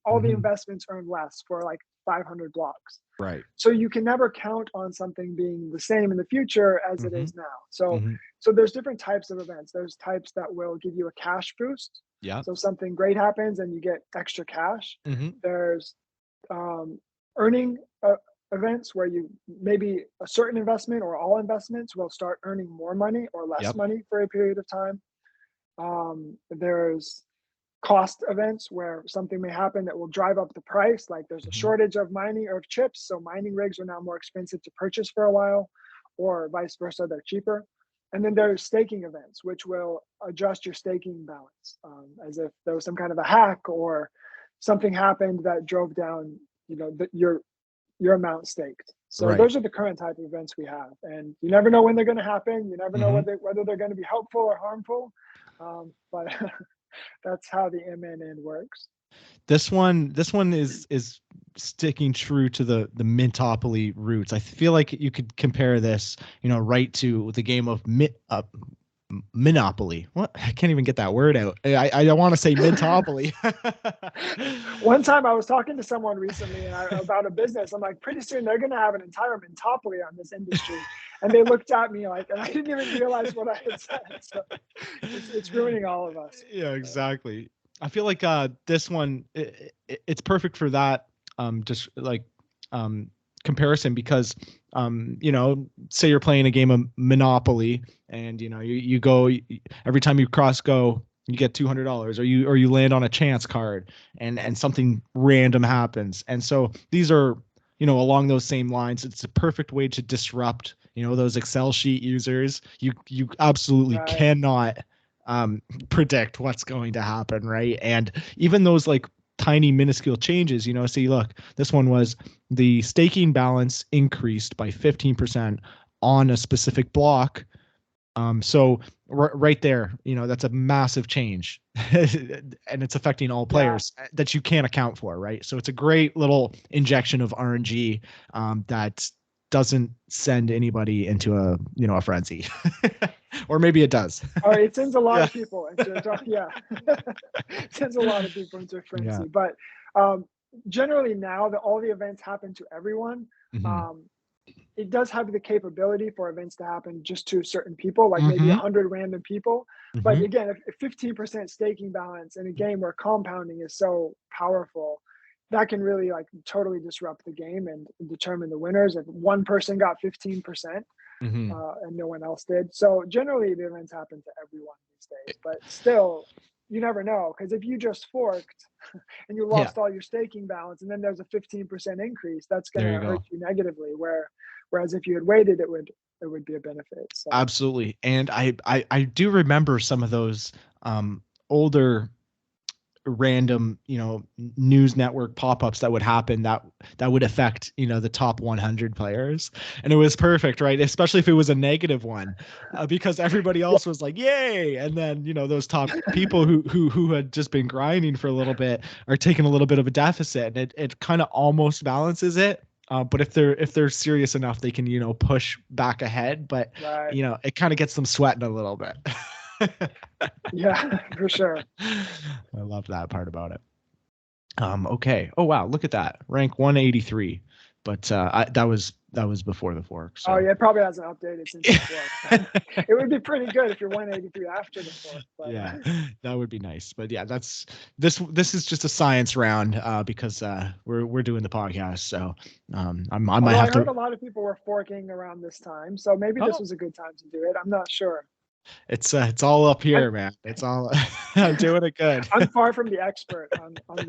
all the Hmm. investments earn less for like 500 blocks. Right. So you can never count on something being the same in the future as it Hmm. is now. So Hmm. so there's different types of events. There's types that will give you a cash boost. Yep. So something great happens and you get extra cash. Hmm. There's um, earning events where you maybe a certain investment or all investments will start earning more money or less Yep. money for a period of time. There's cost events where something may happen that will drive up the price, like there's a Hmm. shortage of mining or of chips, so mining rigs are now more expensive to purchase for a while, or vice versa, they're cheaper. And then there's staking events, which will adjust your staking balance, as if there was some kind of a hack or something happened that drove down, your amount staked. So Right. those are the current type of events we have, and you never know when they're going to happen. You never know Hmm. whether they're going to be helpful or harmful. But that's how the MNN works. This one is sticking true to the Mintopoly roots. I feel like you could compare this, right to the game of Monopoly. What? I can't even get that word out. I want to say Mintopoly. One time I was talking to someone recently about a business. I'm like, pretty soon they're going to have an entire monopoly on this industry. And they looked at me like, and I didn't even realize what I had said. So it's ruining all of us. Yeah, exactly. I feel like this one it's perfect for that just like um comparison because say you're playing a game of Monopoly and you go every time you cross go you get $200 or you land on a chance card and something random happens. And so these are along those same lines. It's a perfect way to disrupt those Excel sheet users. You absolutely Right. cannot predict what's going to happen, right? And even those like tiny minuscule changes, see, look, this one was the staking balance increased by 15% on a specific block. So right there, that's a massive change, and it's affecting all Yeah. players that you can't account for, right? So it's a great little injection of RNG that doesn't send anybody into a frenzy, or maybe it does. Oh, it sends a lot Yeah. of people into yeah, it sends a lot of people into a Yeah. frenzy. But um, generally now that all the events happen to everyone, Hmm. um, it does have the capability for events to happen just to certain people, like maybe Hmm. 100 random people. But Hmm. again, if 15% staking balance in a game where compounding is so powerful, that can really like totally disrupt the game and determine the winners. If one person got 15%, Hmm. and no one else did. So generally, the events happen to everyone these days. But still, you never know because if you just forked and you Yeah. lost all your staking balance, and then there's a 15% increase, that's going There to you hurt go. you negatively. Whereas if you had waited, it would be a benefit. So Absolutely. And I do remember some of those older random news network pop-ups that would happen that would affect the top 100 players, and it was perfect, right? Especially if it was a negative one, because everybody yeah, else was like yay, and then those top people who had just been grinding for a little bit are taking a little bit of a deficit, and it kind of almost balances it. But if they're serious enough, they can push back ahead, but right, it kind of gets them sweating a little bit. yeah, for sure. I love that part about it. Okay. Oh wow, look at that. Rank 183. But that was before the fork. Oh So yeah, it probably hasn't updated since the fork. It would be pretty good if you're 183 after the fork, but yeah, that would be nice. But yeah, this is just a science round because we're doing the podcast. So I might although I have heard to. a lot of people were forking around this time, so maybe this Oh, was a good time to do it. I'm not sure. It's all up I'm here, man. It's all I'm doing it good. I'm far from the expert on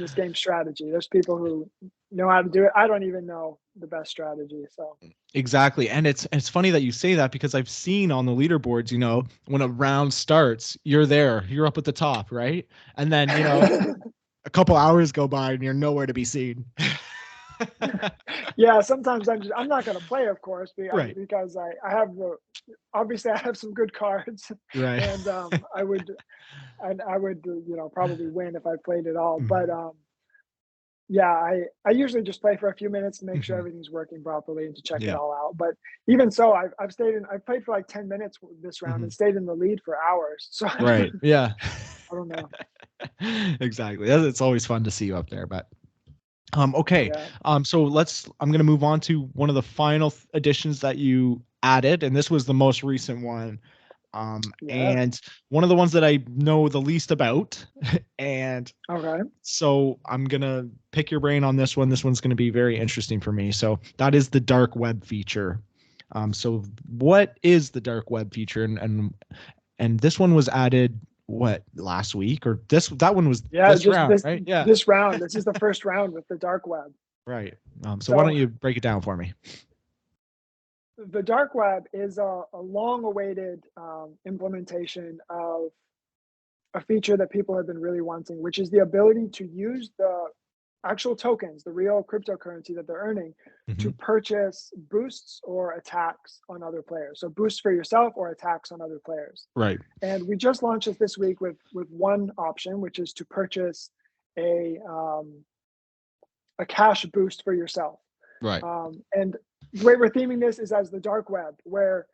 this game strategy. There's people who know how to do it. I don't even know the best strategy. So Exactly. And it's funny that you say that because I've seen on the leaderboards, when a round starts, you're there, you're up at the top, right? And then, a couple hours go by and you're nowhere to be seen. yeah, sometimes I'm not going to play, of course, Right. because I have the obviously I have some good cards, Right. and I would probably win if I played it all. Mhm. But yeah, I usually just play for a few minutes to make sure Mhm. everything's working properly and to check it Yeah. all out. But even so, I've played for like 10 minutes this round and Mhm. stayed in the lead for hours. So Right. Yeah. I don't know. Exactly. It's always fun to see you up there, but okay. Yeah, So I'm going to move on to one of the final additions that you added, and this was the most recent one. yeah. And one of the ones that I know the least about. And Okay. so I'm going to pick your brain on this one. This one's going to be very interesting for me. So that is the dark web feature. So what is the dark web feature? And this one was added what, last week, or that one was Yeah, this just round, right? Yeah. this round. This is the first round with the dark web. Right. So why don't So you break it down for me? the dark web is a long-awaited implementation of a feature that people have been really wanting, which is the ability to use the actual tokens, the real cryptocurrency that they're earning, to Hmm. purchase boosts or attacks on other players. So boosts for yourself or attacks on other players. Right. And we just launched this week with one option, which is to purchase a um, a cash boost for yourself. Right. And the way we're theming this is as the dark web, where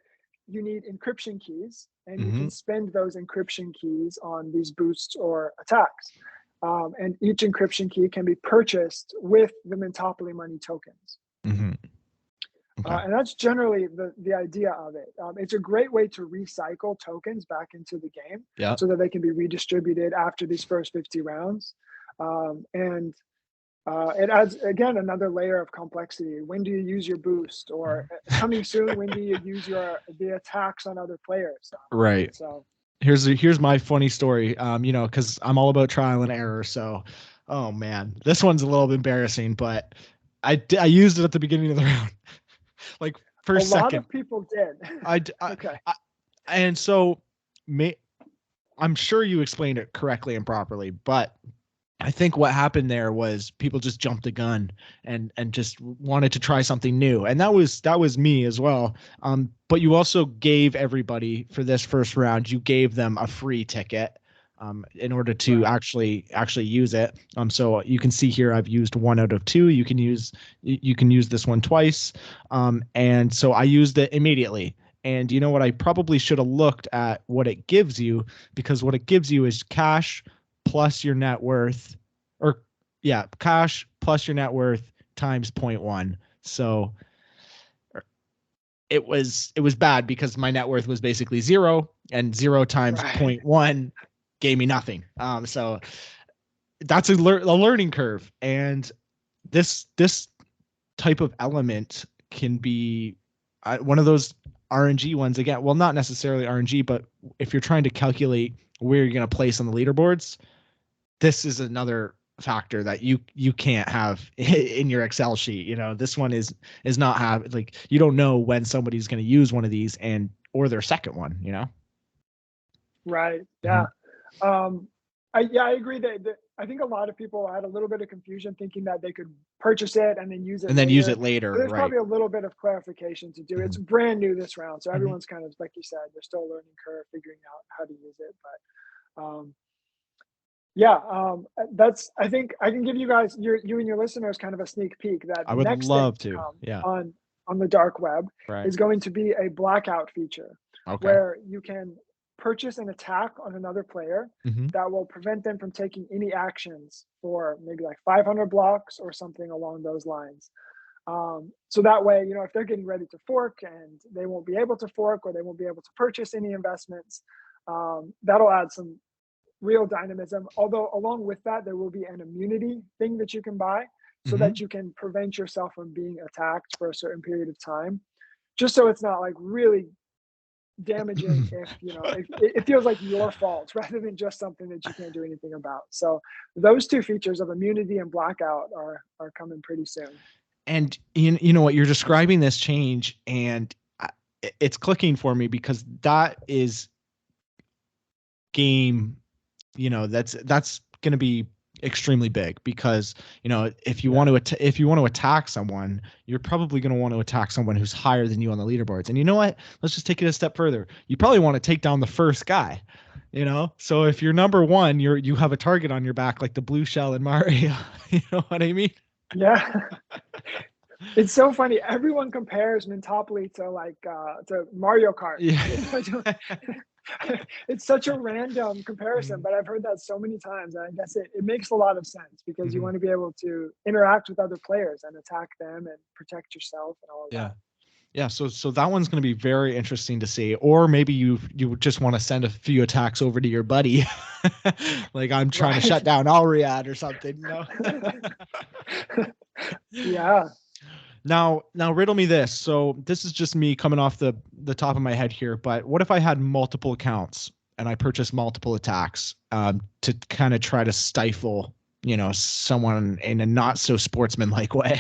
you need encryption keys and you Hmm. can spend those encryption keys on these boosts or attacks. And each encryption key can be purchased with the Mintopoly money tokens. Hmm. Okay. And that's generally the idea of it. It's a great way to recycle tokens back into the game Yeah. so that they can be redistributed after these first 50 rounds. And it adds again another layer of complexity. When do you use your boost? Or coming soon, when do you use the attacks on other players? Right. So Here's my funny story. Because I'm all about trial and error. So, oh man, this one's a little embarrassing, but I used it at the beginning of the round, like a first lot second. of people did. I, d- Okay. I and so may I'm sure you explained it correctly and properly, but I think what happened there was people just jumped the gun and just wanted to try something new, and that was me as well. But you also gave everybody for this first round, you gave them a free ticket, in order to Right. actually use it. So you can see here I've used one out of two. You can use this one twice, and so I used it immediately. And you know what? I probably should have looked at what it gives you, because what it gives you is cash plus your net worth, or yeah, cash plus your net worth times zero point 0.1. So it was bad because my net worth was basically zero, and zero times zero Right. point 0.1 gave me nothing. So that's a learning curve, and this type of element can be one of those RNG ones again. Well, not necessarily RNG, but if you're trying to calculate where you're going to place on the leaderboards, this is another factor that you can't have in your Excel sheet. This one is not have, like, you don't know when somebody's going to use one of these, and or their second one. Right. Mhm. Yeah. Um, I agree that I think a lot of people had a little bit of confusion thinking that they could purchase it and then use it And then use it later. But later, there's right? probably a little bit of clarification to do. It's Mhm. brand new this round, so Mhm. everyone's kind of like you said, they're still a learning curve figuring out how to use it. But yeah, that's I think I can give you guys you and your listeners kind of a sneak peek that I the would next thing love to to. come Yeah. on the dark web Right. is going to be a blackout feature Okay. where you can purchase an attack on another player Hmm. that will prevent them from taking any actions for maybe like 500 blocks or something along those lines. So that way, if they're getting ready to fork and they won't be able to fork or they won't be able to purchase any investments, that'll add some real dynamism. Although along with that, there will be an immunity thing that you can buy so that Hmm. you can prevent yourself from being attacked for a certain period of time, just so it's not like really damaging if if it feels like your fault rather than just something that you can't do anything about. So those two features of immunity and blackout are coming pretty soon. And you know what, you're describing this change, and it's clicking for me, because that is game, that's going to be extremely big, because if you want to if you want to attack someone, you're probably going to want to attack someone who's higher than you on the leaderboards. And you know what, let's just take it a step further. You probably want to take down the first guy, so if you're number one, you have a target on your back, like the blue shell in Mario. You know what I mean? Yeah. It's so funny. Everyone compares Mintopoly to Mario Kart. Yeah. It's such a random comparison, but I've heard that so many times. And I guess it makes a lot of sense because you want to be able to interact with other players and attack them and protect yourself and all of that. Yeah, so that one's going to be very interesting to see. Or maybe you just want to send a few attacks over to your buddy, like I'm trying to shut down Alriad or something. Yeah. Now riddle me this. So this is just me coming off the top of my head here, but what if I had multiple accounts and I purchased multiple attacks to kind of try to stifle, someone in a not so sportsmanlike way?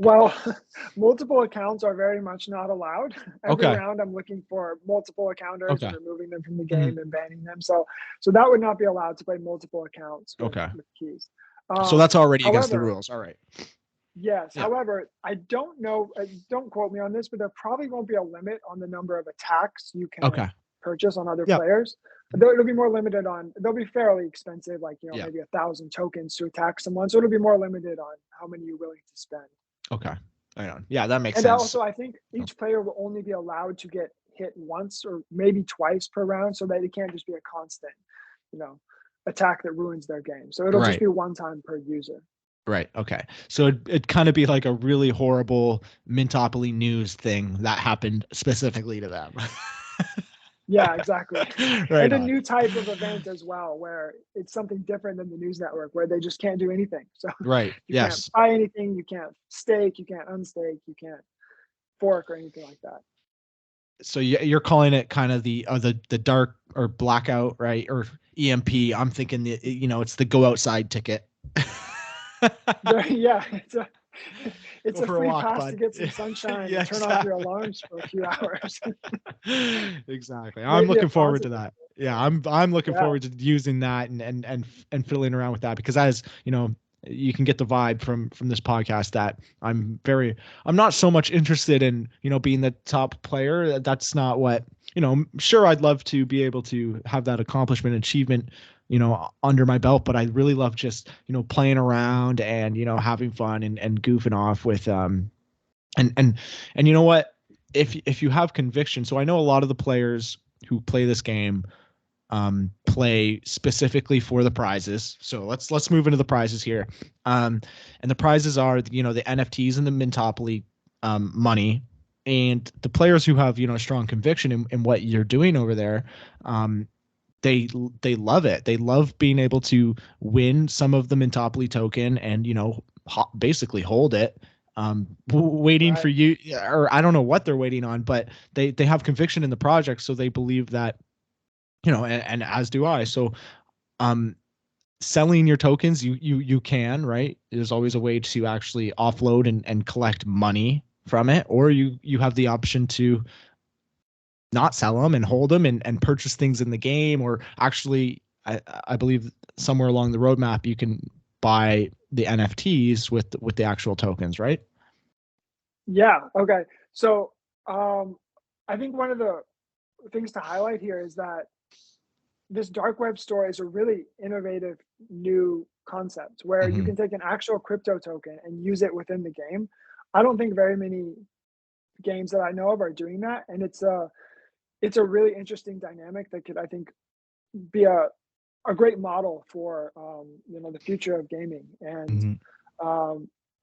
Well, multiple accounts are very much not allowed. Every round I'm looking for multiple accounters and removing them from the game and banning them. So that would not be allowed to play multiple accounts with keys. So that's already against the rules. All right. Yes. Yeah. However, I don't know, don't quote me on this, but there probably won't be a limit on the number of attacks you can purchase on other players. It'll be more limited on, they'll be fairly expensive, like, maybe 1,000 tokens to attack someone. So it'll be more limited on how many you're willing to spend. Okay. Right on. Yeah, that makes sense. And also, I think each player will only be allowed to get hit once or maybe twice per round, so that it can't just be a constant, attack that ruins their game. So it'll just be one time per user. Right. Okay. So it'd kind of be like a really horrible Mintopoly news thing that happened specifically to them. Yeah, exactly. And a new type of event as well, where it's something different than the news network, where they just can't do anything. So you can't buy anything, you can't stake, you can't unstake, you can't fork or anything like that. So you're calling it kind of the dark or blackout, right? Or EMP. I'm thinking it's the go outside ticket. Yeah, it's a free pass to get some sunshine and turn off your alarms for a few hours. Exactly. I'm looking forward to that. Yeah, I'm looking forward to using that and fiddling around with that, because as you can get the vibe from this podcast that I'm not so much interested in being the top player. That's not what sure, I'd love to be able to have that accomplishment achievement under my belt, but I really love just playing around and having fun and goofing off with and you know what, if you have conviction. So I know a lot of the players who play this game play specifically for the prizes. So let's move into the prizes here. And the prizes are the NFTs and the Mintopoly money. And the players who have strong conviction in what you're doing over there, they love it. They love being able to win some of the Mintopoly token and basically hold it, waiting for you, or I don't know what they're waiting on, but they have conviction in the project, so they believe that and as do I. So selling your tokens, you can, right? There's always a way to actually offload and collect money from it, or you have the option to not sell them and hold them and purchase things in the game, or actually I believe somewhere along the roadmap you can buy the NFTs with the actual tokens, right? Yeah. Okay. So I think one of the things to highlight here is that this dark web store is a really innovative new concept where you can take an actual crypto token and use it within the game. I don't think very many games that I know of are doing that, and it's a really interesting dynamic that could, I think, be a great model for the future of gaming. And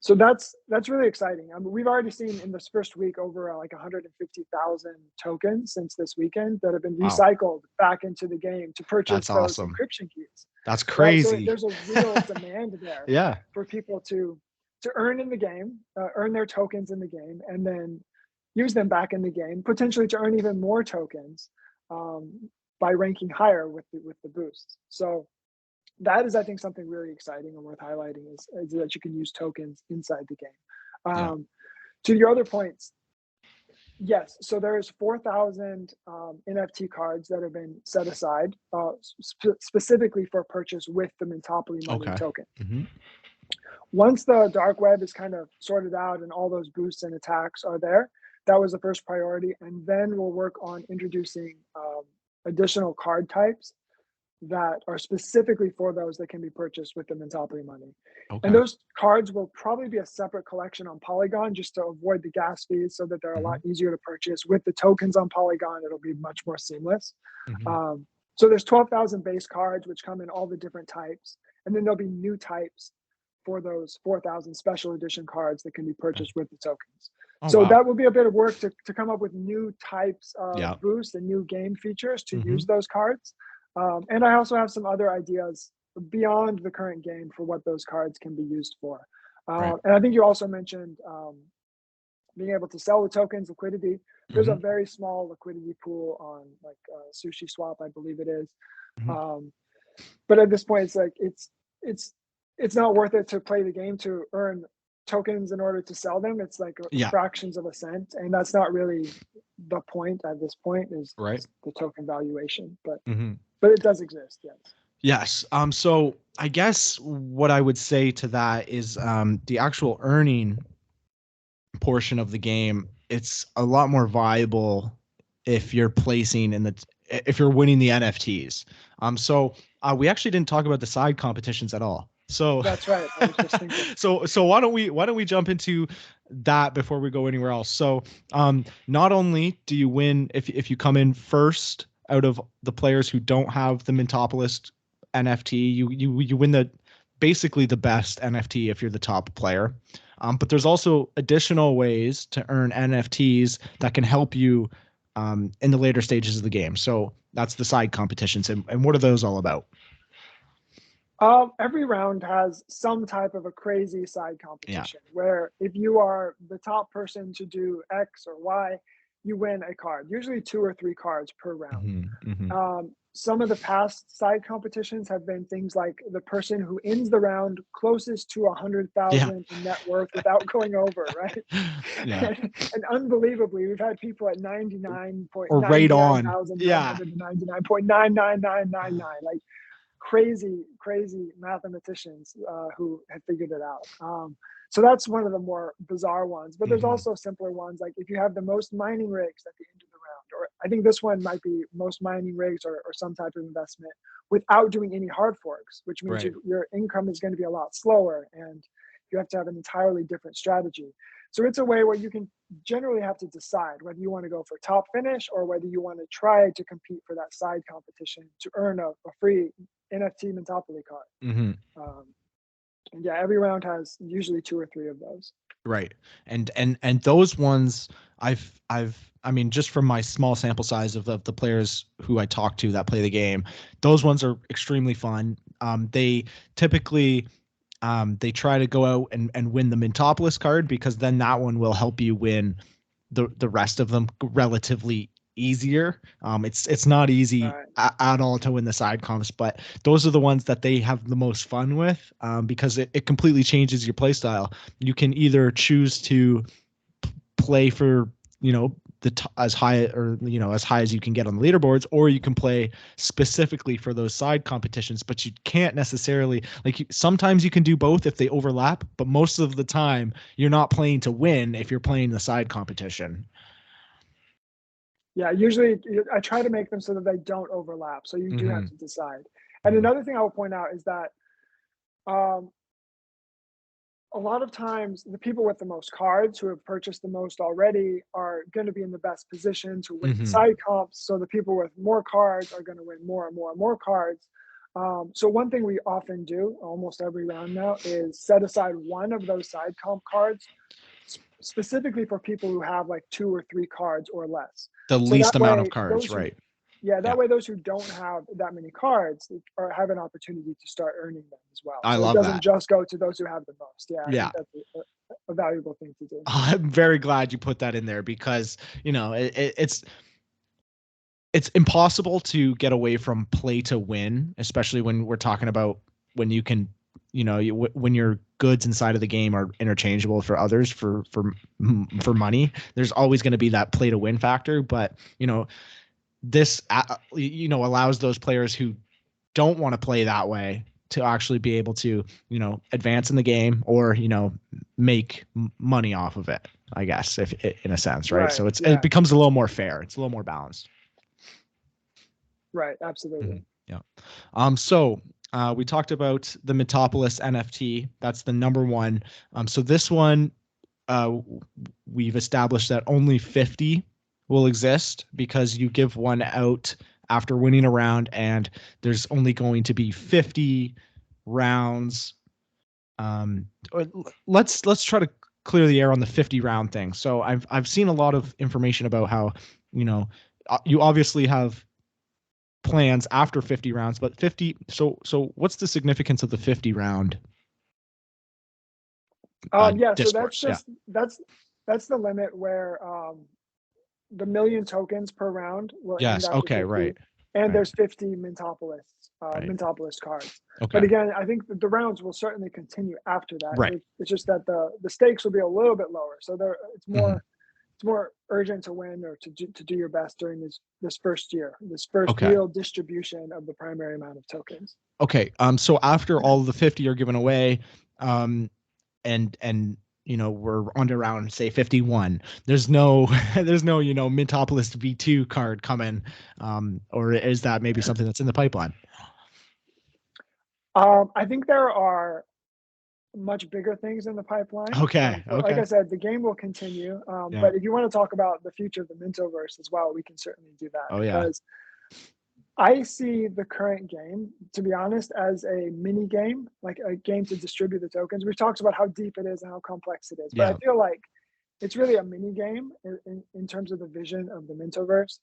so that's really exciting. I mean, we've already seen in this first week over like 150,000 tokens since this weekend that have been recycled back into the game to purchase those encryption keys. That's crazy. Right? So there's a real demand there for people to earn in the game, earn their tokens in the game, and then use them back in the game, potentially to earn even more tokens by ranking higher with the boosts. So that is, I think, something really exciting and worth highlighting is that you can use tokens inside the game. To your other points, yes. So there's 4,000 NFT cards that have been set aside specifically for purchase with the Mintopoly money token. Once the dark web is kind of sorted out and all those boosts and attacks are there, that was the first priority. And then we'll work on introducing additional card types that are specifically for those that can be purchased with the Mintopoly money. And those cards will probably be a separate collection on Polygon just to avoid the gas fees so that they're a lot easier to purchase. With the tokens on Polygon, it'll be much more seamless. So there's 12,000 base cards, which come in all the different types. And then there'll be new types for those 4,000 special edition cards that can be purchased with the tokens. That will be a bit of work to come up with new types of boosts and new game features to use those cards. And I also have some other ideas beyond the current game for what those cards can be used for. And I think you also mentioned being able to sell the tokens, liquidity. There's a very small liquidity pool on like Sushi Swap, I believe it is. But at this point, it's like it's not worth it to play the game to earn tokens in order to sell them. It's like fractions of a cent, and that's not really the point at this point. Is the token valuation, but it does exist. Yes. So I guess what I would say to that is the actual earning portion of the game. It's a lot more viable if you're placing if you're winning the NFTs. So we actually didn't talk about the side competitions at all. So that's right. I was just thinking. So why don't we jump into that before we go anywhere else? So not only do you win if you come in first out of the players who don't have the Mintopoly NFT, you win basically the best NFT if you're the top player. But there's also additional ways to earn NFTs that can help you in the later stages of the game. So that's the side competitions. And what are those all about? Every round has some type of a crazy side competition where if you are the top person to do X or Y, you win a card, usually 2 or 3 cards per round. Some of the past side competitions have been things like the person who ends the round closest to 100,000 in net worth without going over, right? And unbelievably, we've had people at 99.99 or right on, 99.9999, like crazy mathematicians who have figured it out. So that's one of the more bizarre ones, but there's also simpler ones. Like if you have the most mining rigs at the end of the round, or I think this one might be most mining rigs or some type of investment without doing any hard forks, which means your income is going to be a lot slower and you have to have an entirely different strategy. So it's a way where you can generally have to decide whether you want to go for top finish or whether you want to try to compete for that side competition to earn a free NFT Mintopoly card. And every round has usually 2 or 3 of those. Right. And those ones I mean, just from my small sample size of the players who I talk to that play the game, those ones are extremely fun. They typically they try to go out and win the Mintopoly card because then that one will help you win the rest of them relatively easier. It's not easy at all to win the side comps, but those are the ones that they have the most fun with because it completely changes your play style. You can either choose to play for as high as you can get on the leaderboards, or you can play specifically for those side competitions, but you can't necessarily sometimes you can do both if they overlap, but most of the time you're not playing to win if you're playing the side competition. Yeah, usually I try to make them so that they don't overlap. So you do have to decide. And another thing I will point out is that a lot of times the people with the most cards who have purchased the most already are going to be in the best position to win the side comps. So the people with more cards are going to win more and more and more cards. So one thing we often do almost every round now is set aside one of those side comp cards specifically for people who have like 2 or 3 cards or less. The least amount of cards, right? That way those who don't have that many cards have an opportunity to start earning them as well. I so love it doesn't that. just go to those who have the most. I think that's a valuable thing to do. I'm very glad you put that in there because, it's impossible to get away from play to win, especially when we're talking about when you can, when your goods inside of the game are interchangeable for others for money. There's always going to be that play to win factor, but this allows those players who don't want to play that way to actually be able to advance in the game or make money off of it, I guess, if in a sense, right? So it becomes a little more fair. It's a little more balanced. Right. Absolutely. Yeah. So we talked about the Mintopoly NFT. That's the number one. So this one, we've established that only 50 will exist because you give one out after winning a round, and there's only going to be 50 rounds. Let's try to clear the air on the 50 round thing. So I've seen a lot of information about how you obviously have plans after 50 rounds, but 50. So what's the significance of the 50 round? So that's just that's the limit where the million tokens per round will end after 50, right. And there's 50 Mintopoly cards. Okay. But again, I think the rounds will certainly continue after that. Right. It's just that the stakes will be a little bit lower. So it's more it's more urgent to win or to do your best during this first year, this first real distribution of the primary amount of tokens. Okay. So after all of the 50 are given away, and we're on to round, say, 51. There's no Mintopoly V2 card coming, or is that maybe something that's in the pipeline? I think there are much bigger things in the pipeline. Okay. Like I said, the game will continue. But if you want to talk about the future of the Mintoverse as well, we can certainly do that. Oh, yeah. Because I see the current game, to be honest, as a mini game, like a game to distribute the tokens. We've talked about how deep it is and how complex it is, but I feel like it's really a mini game in terms of the vision of the Mintoverse.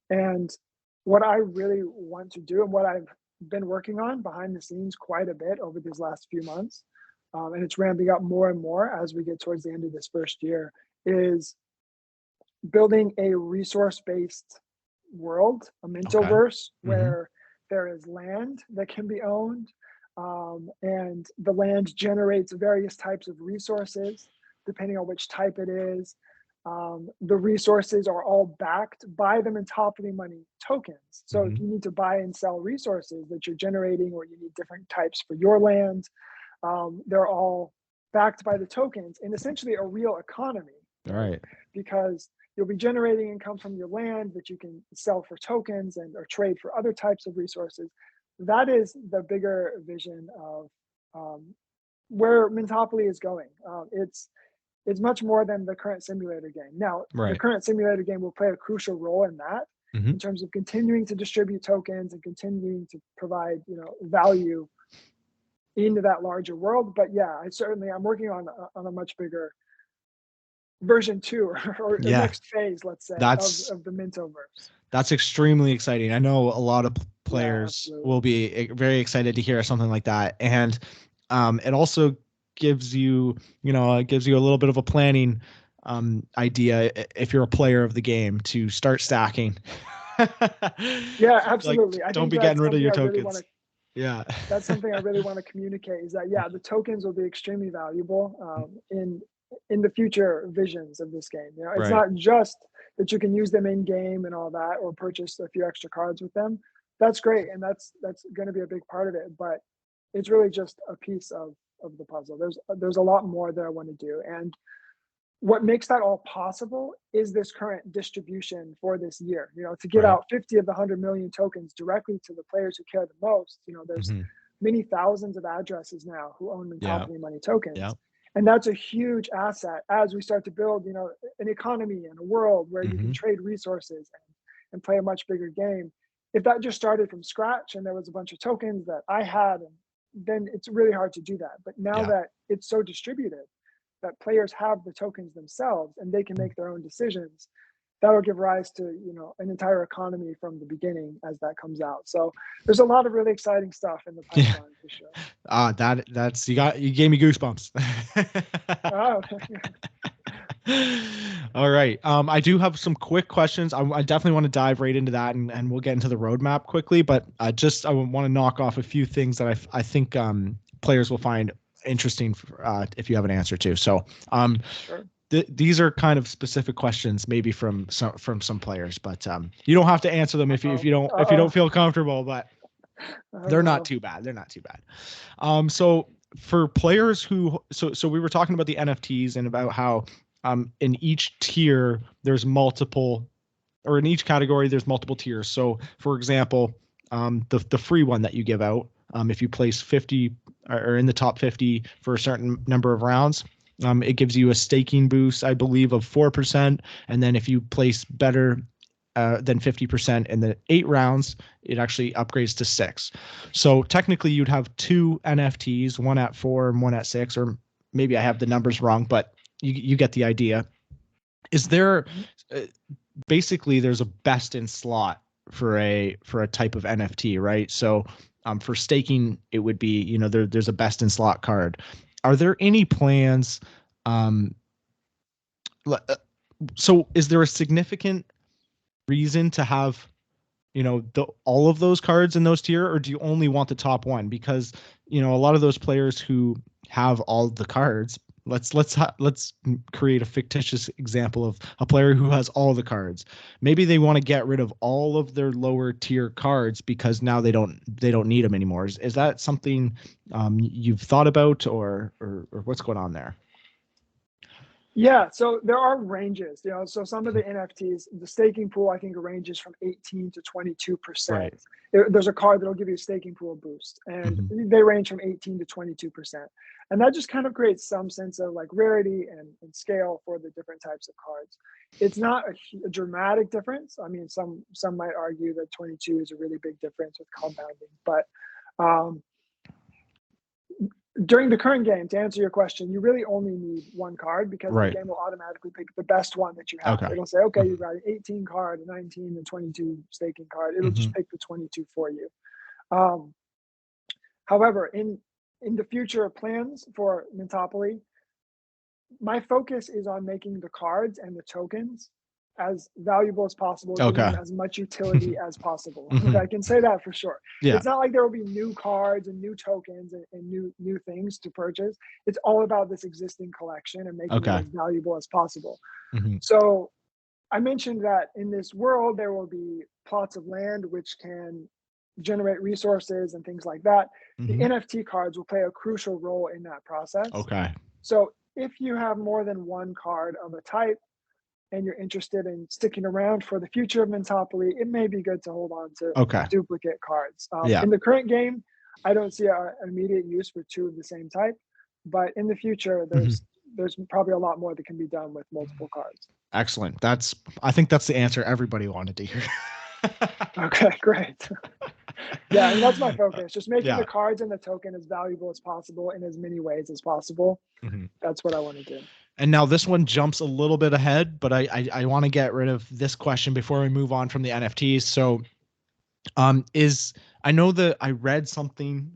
And what I really want to do, and what I've been working on behind the scenes quite a bit over these last few months, and it's ramping up more and more as we get towards the end of this first year, is building a resource-based world, a Mintoverse, where there is land that can be owned, and the land generates various types of resources depending on which type it is. The resources are all backed by the Mintopoly money tokens. So if you need to buy and sell resources that you're generating, or you need different types for your land, they're all backed by the tokens in essentially a real economy. Right. Because you'll be generating income from your land that you can sell for tokens or trade for other types of resources. That is the bigger vision of where Mintopoly is going. It's much more than the current simulator game. Now, the current simulator game will play a crucial role in that, in terms of continuing to distribute tokens and continuing to provide value into that larger world. But yeah, I'm working on a much bigger version 2 or the next phase, let's say, of the Mintoverse. That's extremely exciting. I know a lot of players will be very excited to hear something like that, and it also gives you a little bit of a planning idea if you're a player of the game to start stacking. Yeah, absolutely. Like, don't be getting rid of your tokens. That's something I really want to communicate, is that the tokens will be extremely valuable in the future visions of this game. It's not just that you can use them in game and all that, or purchase a few extra cards with them. That's great, and that's going to be a big part of it. But it's really just a piece of the puzzle. There's a lot more that I want to do, and what makes that all possible is this current distribution for this year. To get out 50 of the 100 million tokens directly to the players who care the most. There's many thousands of addresses now who own Mintopoly money tokens. And that's a huge asset as we start to build, an economy and a world where you can trade resources and play a much bigger game. If that just started from scratch and there was a bunch of tokens that I had, then it's really hard to do that. But now that it's so distributed, that players have the tokens themselves and they can make their own decisions, that'll give rise to an entire economy from the beginning as that comes out. So there's a lot of really exciting stuff in the pipeline for sure. That's you gave me goosebumps. Oh, All right. I do have some quick questions. I definitely want to dive right into that, and we'll get into the roadmap quickly. But I want to knock off a few things that I think players will find interesting if you have an answer to. So sure. these are kind of specific questions, maybe from some players, but you don't have to answer them if you don't feel comfortable. But Oh they're not no. too bad. They're not too bad. So for players so we were talking about the NFTs and about how in each tier there's multiple, or in each category there's multiple tiers. So for example, the free one that you give out, if you place 50 or in the top 50 for a certain number of rounds, it gives you a staking boost, I believe, of 4%. And then if you place better than 50% in the 8 rounds, it actually upgrades to 6. So technically you'd have 2 NFTs, one at 4 and one at 6, or maybe I have the numbers wrong, but you get the idea. Is there basically there's a best in slot for a type of NFT, right? So for staking, it would be, there's a best in slot card. Are there any plans? Um, so is there a significant reason to have all of those cards in those tier, or do you only want the top one? Because a lot of those players who have all the cards, let's create a fictitious example of a player who has all the cards. Maybe they want to get rid of all of their lower tier cards because now they don't need them anymore. Is that something you've thought about, or what's going on there? Yeah, so there are ranges, so some of the NFTs, the staking pool, I think ranges from 18 to 22%. Right. There's a card that'll give you a staking pool boost, and Mhm. they range from 18 to 22%. And that just kind of creates some sense of like rarity and scale for the different types of cards. It's not a dramatic difference. I mean, some might argue that 22 is a really big difference with compounding, but um, during the current game, to answer your question, you really only need one card because the Right. game will automatically pick the best one that you have. Okay. It'll say, okay, Mhm. you've got an 18 card, a 19, and 22 staking card. It'll just Mhm. pick the 22 for you. Um, However, in the future plans for Mintopoly, my focus is on making the cards and the tokens as valuable as possible, giving Okay. them as much utility as possible. Okay, Mhm. I can say that for sure. Yeah. It's not like there will be new cards and new tokens and new things to purchase. It's all about this existing collection and making it Okay. as valuable as possible. Mhm. So I mentioned that in this world there will be plots of land which can generate resources and things like that. The Mhm. NFT cards will play a crucial role in that process. Okay. So if you have more than one card of a type and you're interested in sticking around for the future of Mintopoly, it may be good to hold on to Okay. duplicate cards. Yeah. In the current game, I don't see an immediate use for 2 of the same type, but in the future, Mhm. there's probably a lot more that can be done with multiple cards. Excellent. I think that's the answer everybody wanted to hear. Okay, great. Yeah, and that's my focus, just making Yeah. the cards and the token as valuable as possible in as many ways as possible. Mhm. That's what I want to do. And now this one jumps a little bit ahead, but I want to get rid of this question before we move on from the NFTs. So, is I know that I read something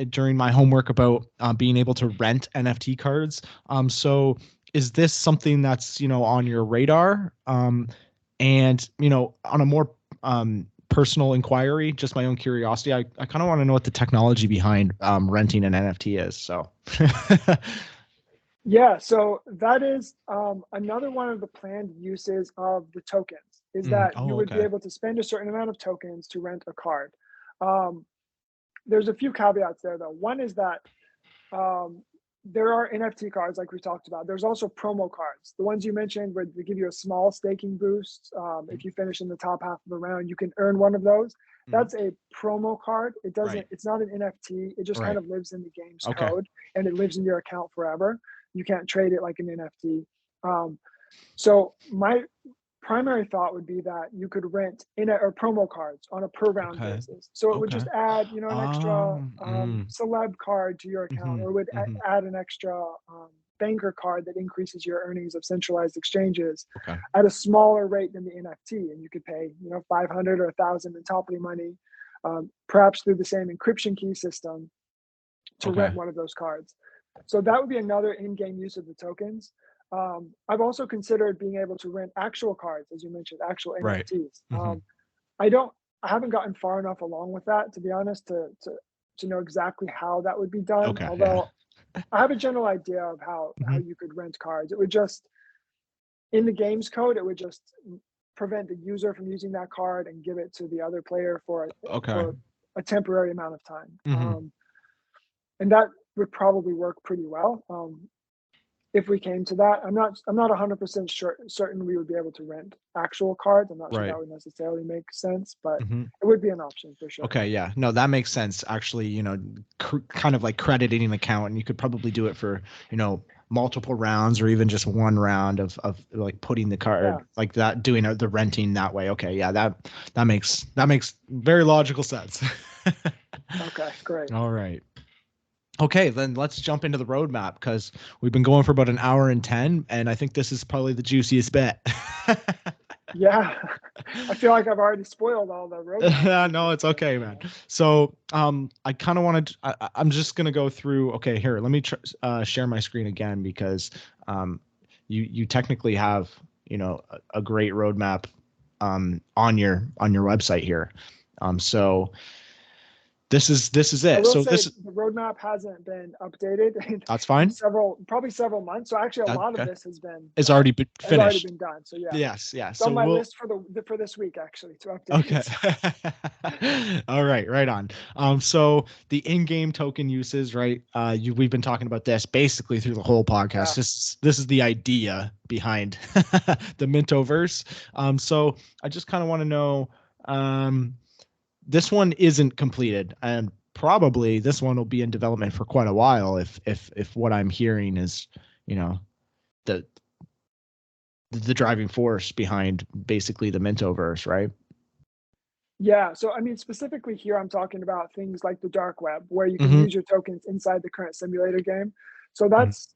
during my homework about being able to rent NFT cards. So is this something that's on your radar? And on a more personal inquiry, just my own curiosity, I kind of want to know what the technology behind renting an NFT is. So. Yeah, so that is another one of the planned uses of the tokens is that you Oh, would be okay. able to spend a certain amount of tokens to rent a card. Um, there's a few caveats there, though. One is that um, there are NFT cards like we talked about. There's also promo cards. The ones you mentioned where they give you a small staking boost. If you finish in the top half of the round, you can earn one of those. Mhm. That's a promo card. It doesn't. Right. It's not an NFT. It just kind Right. of lives in the game's Okay. code and it lives in your account forever. You can't trade it like an NFT. So my primary thought would be that you could rent in or promo cards on a per round Okay. basis. So it would Okay. just add, an extra Mm, celeb card to your account, mhm, or would mhm. add an extra banker card that increases your earnings of centralized exchanges Okay. at a smaller rate than the NFT, and you could pay, 500 or 1,000 in Topley money, perhaps through the same encryption key system to Okay. rent one of those cards. So that would be another in-game use of the tokens. I've also considered being able to rent actual cards, as you mentioned, actual Right. NFTs. Hmm. I don't, I haven't gotten far enough along with that, to be honest, to know exactly how that would be done. Okay. Yeah. Although I have a general idea of how Hmm. you could rent cards. It would just, in the game's code, it would just prevent the user from using that card and give it to the other player Okay. for a temporary amount of time. Hmm. And that would probably work pretty well. If we came to that, I'm not 100% certain we would be able to rent actual cards. I'm not sure Right. that would necessarily make sense, but Hmm. it would be an option for sure. Okay, yeah. No, that makes sense. Actually, kind of like crediting an account, and you could probably do it for, multiple rounds or even just one round of like putting the Yeah. card like that, doing the renting that way. Okay, yeah, that makes very logical sense. Okay, great. All right. Okay, then let's jump into the roadmap because we've been going for about an hour and 10, and I think this is probably the juiciest bit. Yeah. I feel like I've already spoiled all the roadmap No, features, it's but okay, man. So, I kind of wanted. I'm just gonna go through. Okay, here, let me share my screen again because, you technically have a great roadmap, on your website here. So this is I it. will So say this the roadmap hasn't been updated that's in fine. probably several months. So actually, a That lot of okay. this It's already been has already finished. been done. So yeah, Yes, yeah. it's on So my we'll list for this week actually to update Okay. it. All right, right on. So the in-game token uses, right? We've been talking about this basically through the whole podcast. Yeah. This is the idea behind the Mintoverse. So I just kind of want to know, um, this one isn't completed, and probably this one will be in development for quite a while if what I'm hearing is, you know, the the driving force behind basically the Mintoverse, right? Yeah, so I mean, specifically here, I'm talking about things like the dark web, where you can Hmm. use your tokens inside the current simulator game. So that's,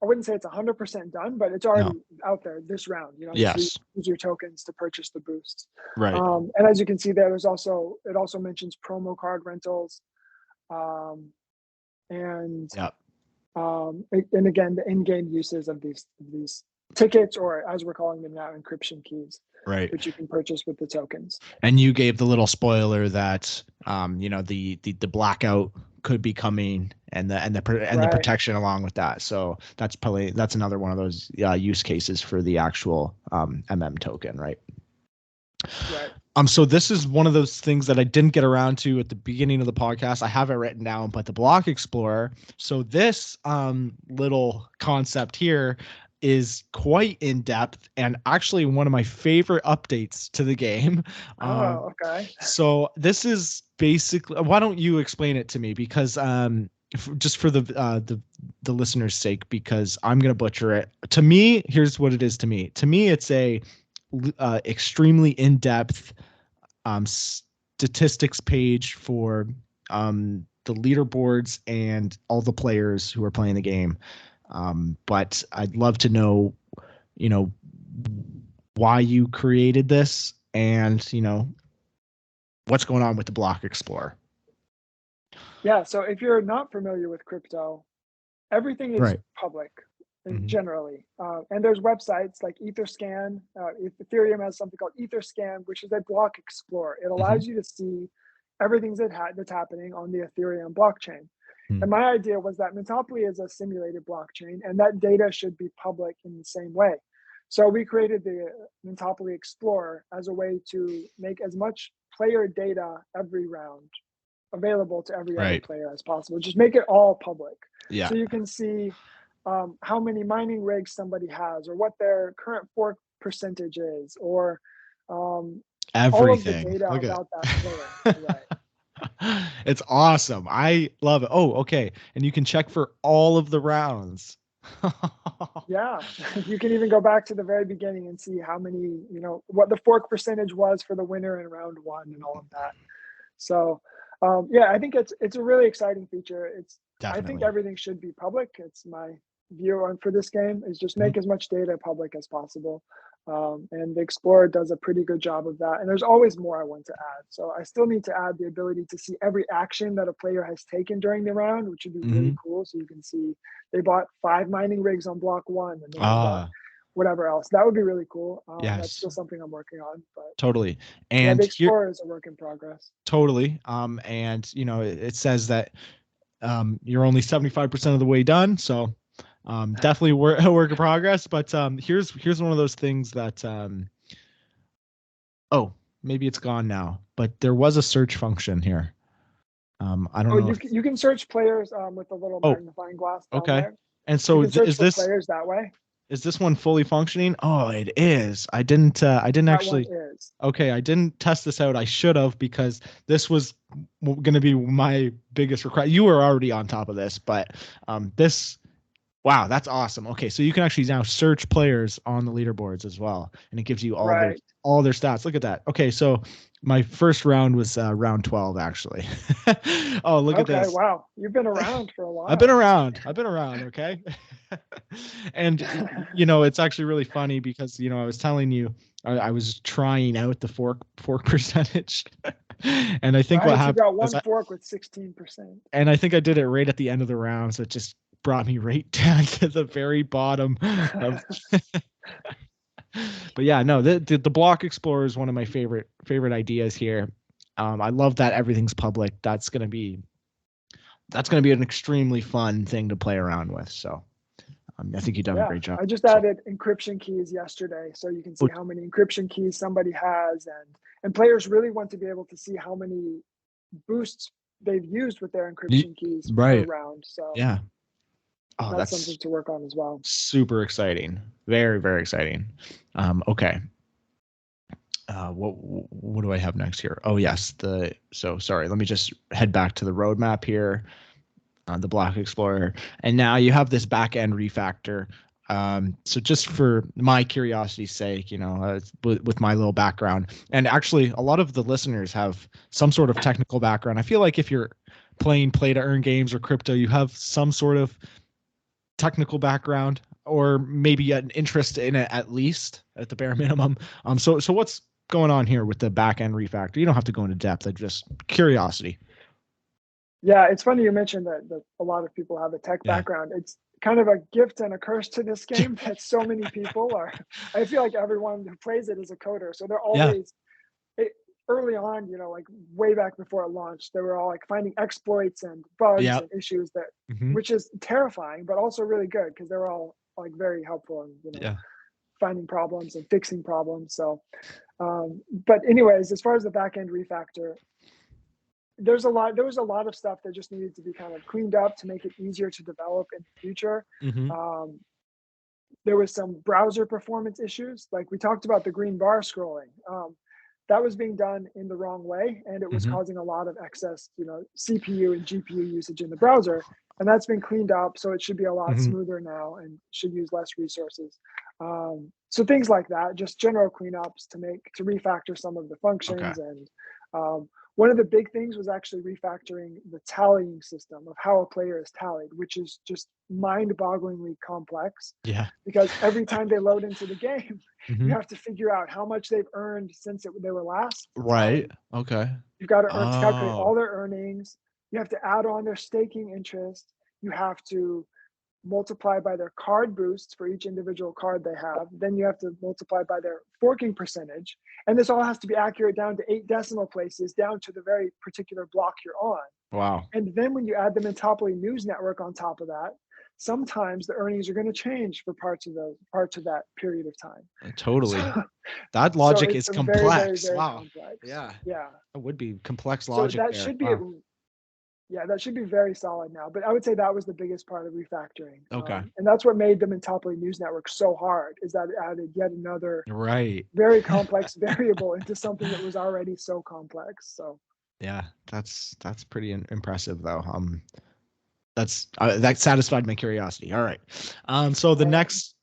I wouldn't say it's 100% done, but it's No. already out there this round. So you Yes. use your tokens to purchase the boosts. Right. And as you can see there, it also mentions promo card rentals, um, and Yeah. and again the in-game uses of these tickets, or as we're calling them now, encryption keys, Right. which you can purchase with the tokens. And you gave the little spoiler that the blackout could be coming and the Right. protection along with that. So that's another one of those use cases for the actual token, right? Right. So this is one of those things that I didn't get around to at the beginning of the podcast. I have it written down, but the block explorer. So this little concept here is quite in depth and actually one of my favorite updates to the game. Um, Oh, okay. so this is basically. Why don't you explain it to me? Because just for the listeners' sake, because I'm gonna butcher it. To me, here's what it is to me. To me, it's a extremely in-depth statistics page for the leaderboards and all the players who are playing the game. But I'd love to know, you know, why you created this and, what's going on with the Block Explorer. Yeah, so if you're not familiar with crypto, everything is Right. public Hmm. generally. And there's websites like Etherscan. Ethereum has something called Etherscan, which is a block explorer. It Hmm. allows you to see everything that's happening on the Ethereum blockchain. Hmm. And my idea was that Mintopoly is a simulated blockchain, and that data should be public in the same way. So we created the Mintopoly Explorer as a way to make as much player data every round available to every other Right. player as possible. Just make it all public. Yeah. So you can see how many mining rigs somebody has, or what their current fork percentage is, or um, all of the Everything. data Look at about that player. Right. it. It's awesome. I love it. Oh, okay. And you can check for all of the rounds. Yeah. You can even go back to the very beginning and see how many, what the fork percentage was for the winner in round one and all of that. So, yeah, I think it's a really exciting feature. I think Definitely. everything should be public. It's my view on for this game is just make as much data public as possible. And the Explorer does a pretty good job of that. And there's always more I want to add. So I still need to add the ability to see every action that a player has taken during the round, which would be really cool. So you can see they bought 5 mining rigs on block 1 and then they bought whatever else. That would be really cool. That's still something I'm working on. But totally. And yeah, the Explorer is a work in progress. Totally. And it says that you're only 75% of the way done. So definitely a work in progress. But here's one of those things that maybe it's gone now, but there was a search function here. I don't know. You can search players with a little magnifying glass down there. And so is this players that way? Is this one fully functioning? Oh, it is. I didn't actually. Okay, I didn't test this out. I should have, because this was going to be my biggest request. You were already on top of this, but wow, that's awesome. Okay, so you can actually now search players on the leaderboards as well, and it gives you all their stats. Look at that. Okay, so my first round was round 12, actually. Oh, look at this. Wow, you've been around for a while. I've been around. Okay. And it's actually really funny because I was telling you I was trying out the fork percentage, and I think what happened, you got one fork with 16%, and I think I did it right at the end of the round, so it just brought me right down to the very bottom of but yeah, no, the block explorer is one of my favorite ideas here. I love that everything's public. That's gonna be an extremely fun thing to play around with. So I think you've done a great job. I just added encryption keys yesterday, so you can see how many encryption keys somebody has, and players really want to be able to see how many boosts they've used with their encryption keys per round. So yeah. Oh, that's something to work on as well. Super exciting. Very, very exciting. Okay. What do I have next here? Oh, yes. Sorry. Let me just head back to the roadmap here. The Block Explorer. And now you have this back-end refactor. So just for my curiosity's sake, with my little background, and actually a lot of the listeners have some sort of technical background. I feel like if you're playing play-to-earn games or crypto, you have some sort of technical background, or maybe an interest in it, at least at the bare minimum. So what's going on here with the back end refactor? You don't have to go into depth. I just curiosity. Yeah, it's funny you mentioned that a lot of people have a tech background. It's kind of a gift and a curse to this game that so many people are. I feel like everyone who plays it is a coder, so they're always early on, like way back before it launched, they were all like finding exploits and bugs and issues that, which is terrifying, but also really good because they're all like very helpful in finding problems and fixing problems. So, but anyways, as far as the backend refactor, there was a lot of stuff that just needed to be kind of cleaned up to make it easier to develop in the future. There was some browser performance issues, like we talked about the green bar scrolling. That was being done in the wrong way, and it was causing a lot of excess, CPU and GPU usage in the browser. And that's been cleaned up, so it should be a lot smoother now and should use less resources. So things like that, just general cleanups to refactor some of the functions. And one of the big things was actually refactoring the tallying system of how a player is tallied, which is just mind-bogglingly complex. Yeah. Because every time they load into the game, you have to figure out how much they've earned since they were last. Right. Okay. You've got to calculate all their earnings. You have to add on their staking interest. You have to multiply by their card boosts for each individual card they have. Then you have to multiply by their forking percentage. And this all has to be accurate down to 8 decimal places, down to the very particular block you're on. Wow. And then when you add the Mintopoly news network on top of that, sometimes the earnings are going to change for parts of that period of time. Totally. That logic is complex. Very, very wow. Complex. Yeah. Yeah. It would be complex logic. So that should be that should be very solid now. But I would say that was the biggest part of refactoring. Okay. And that's what made the Mintopoly news network so hard, is that it added yet another very complex variable into something that was already so complex. So yeah, that's pretty impressive though. That satisfied my curiosity. All right. So the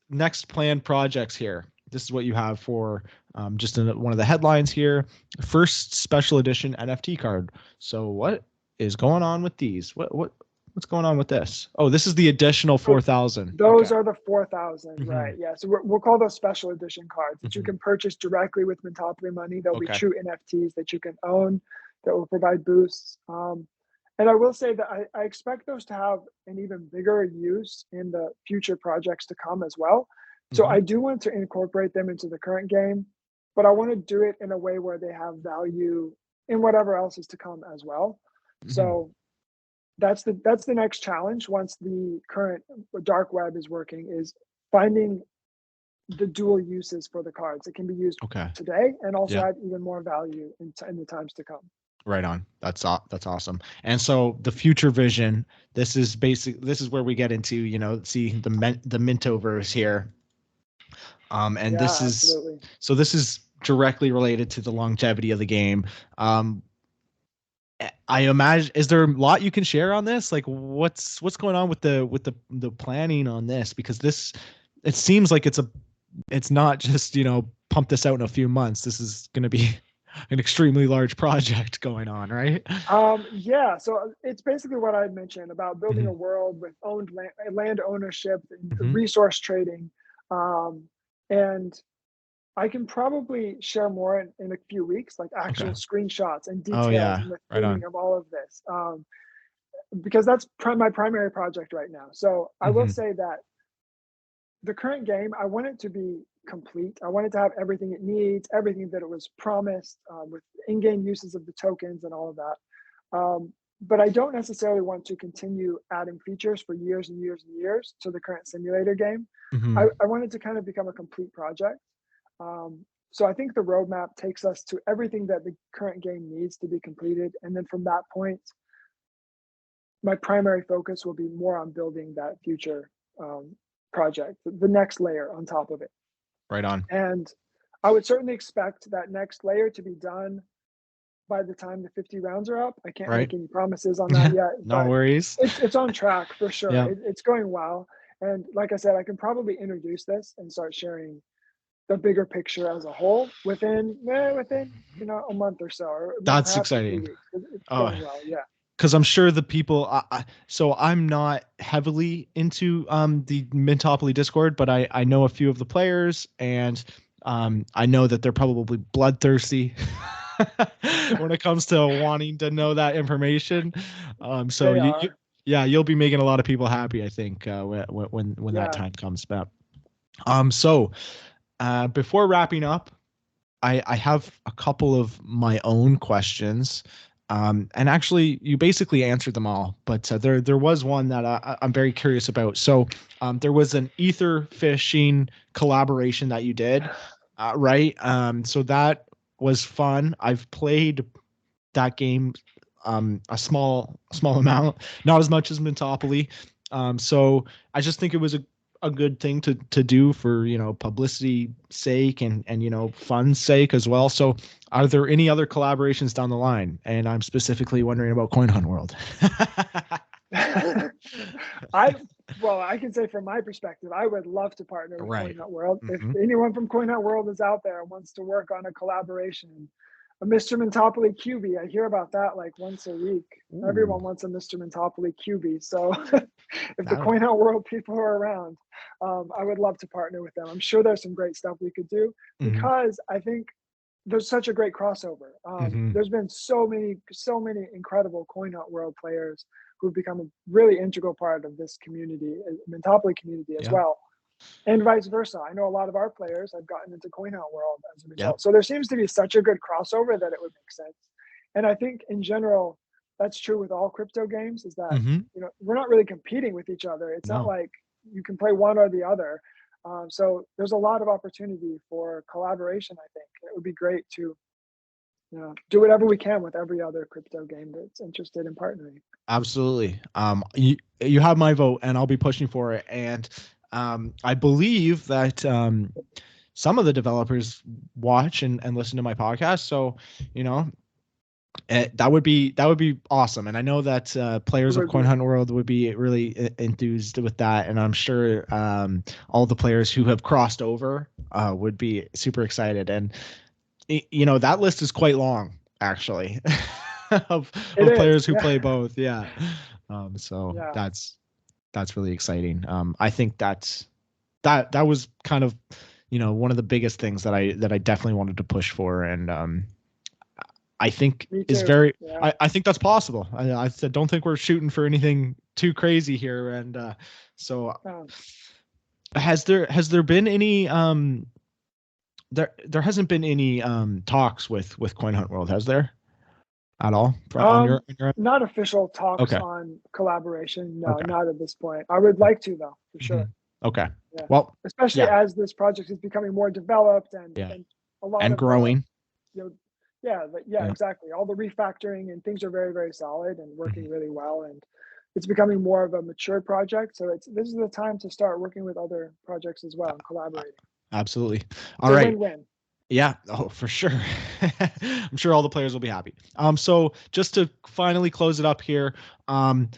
next planned projects here. This is what you have for just one of the headlines here. First special edition NFT card. So what is going on with these? What What's going on with this? Oh, this is the additional So 4,000. those Okay. are the 4,000, Hmm. right? Yeah. So we'll call those special edition cards that you Hmm. can purchase directly with Mintopoly money. They'll be Okay. true NFTs that you can own that will provide boosts. And I will say that I expect those to have an even bigger use in the future projects to come as well. So Hmm. I do want to incorporate them into the current game, but I want to do it in a way where they have value in whatever else is to come as well. Hmm. So that's the next challenge once the current dark web is working, is finding the dual uses for the cards that can be used Okay. today and also Yeah. add even more value in the times to come. Right on. That's awesome. And so the future vision, this is where we get into, see the Mintoverse here. And Yeah, absolutely. this is directly related to the longevity of the game. Um, I imagine, is there a lot you can share on this? Like what's going on with the planning on this? Because it seems like it's not just, pump this out in a few months. This is going to be an extremely large project going on, right? Yeah, so it's basically what I mentioned about building Hmm. a world with owned land ownership and Hmm. resource trading. Um, and I can probably share more in a few weeks, like Okay. actual screenshots and Oh details yeah. and the Right theming on. of all of this. Because that's my primary project right now. So I will Hmm. say that the current game, I want it to be complete. I want it to have everything it needs, everything that it was promised, with in-game uses of the tokens and all of that. But I don't necessarily want to continue adding features for years and years and years to the current simulator game. Hmm. I want it to kind of become a complete project. So I think the roadmap takes us to everything that the current game needs to be completed. And then from that point, my primary focus will be more on building that future um, project, the next layer on top of it. Right on. And I would certainly expect that next layer to be done by the time the 50 rounds are up. I can't Right. make any promises on that yet, No but worries. it's on track for sure. Yeah. It's going well. And like I said, I can probably introduce this and start sharing the bigger picture as a whole within a month or so, or That's perhaps a few exciting. weeks. It's Oh, going well. Yeah. because I'm sure the people. So I'm not heavily into the Mintopoly Discord, but I know a few of the players, and I know that they're probably bloodthirsty when it comes to wanting to know that information. So They you are. yeah, you'll be making a lot of people happy, I think, when that Yeah. time comes. But so before wrapping up, I have a couple of my own questions. And actually, you basically answered them all, but there was one that I'm very curious about. So there was an ether fishing collaboration that you did, right? So that was fun. I've played that game a small amount, not as much as Mintopoly. So I just think it was a good thing to do for publicity sake and fun's sake as well. So are there any other collaborations down the line? And I'm specifically wondering about Coin Hunt World. I well, I can say from my perspective, I would love to partner with Right. CoinHunt World. If Hmm. anyone from CoinHunt World is out there and wants to work on a collaboration, a Mr. Mintopoly QB, I hear about that like once a week. Ooh, Everyone wants a Mr. Mintopoly QB. So if the that. CoinHunt World people are around, I would love to partner with them. I'm sure there's some great stuff we could do Hmm. because I think there's such a great crossover. Hmm. There's been so many incredible CoinHunt World players who've become a really integral part of this community, Mintopoly community as Yeah. well, and vice versa. I know a lot of our players have gotten into CoinHunt World as a Yep. result. So there seems to be such a good crossover that it would make sense. And I think in general, that's true with all crypto games. Is that Hmm. we're not really competing with each other. It's not No. like you can play one or the other. So there's a lot of opportunity for collaboration. I think it would be great to do whatever we can with every other crypto game that's interested in partnering. Absolutely. You have my vote, and I'll be pushing for it. And I believe that some of the developers watch and listen to my podcast. So, you know, that would be awesome. And I know that It players of would Coin be. Hunt World would be really enthused with that. And I'm sure all the players who have crossed over would be super excited. And that list is quite long, actually, of It is, players who yeah. play both. Yeah. So Yeah. that's really exciting. I think that was kind of, one of the biggest things that I definitely wanted to push for, and I think Me is too. very. Yeah. I think that's possible. I don't think we're shooting for anything too crazy here, and so Um, has there been any there hasn't been any talks with Coin Hunt World, has there, at all on um, your end? Not official talks Okay. on collaboration. No, Okay. not at this point. I would like to though, for Hmm. sure. Okay. Yeah. Well, Especially yeah, as this project is becoming more developed yeah, and a lot and of the, growing. you know, yeah, yeah, Yeah. exactly. All the refactoring and things are very, very solid and Mhm. working really well. And it's becoming more of a mature project. So this is the time to start working with other projects as well and collaborating. Absolutely. It's All a right. win-win. Yeah. Oh, for sure. I'm sure all the players will be happy. So just to finally close it up here, um,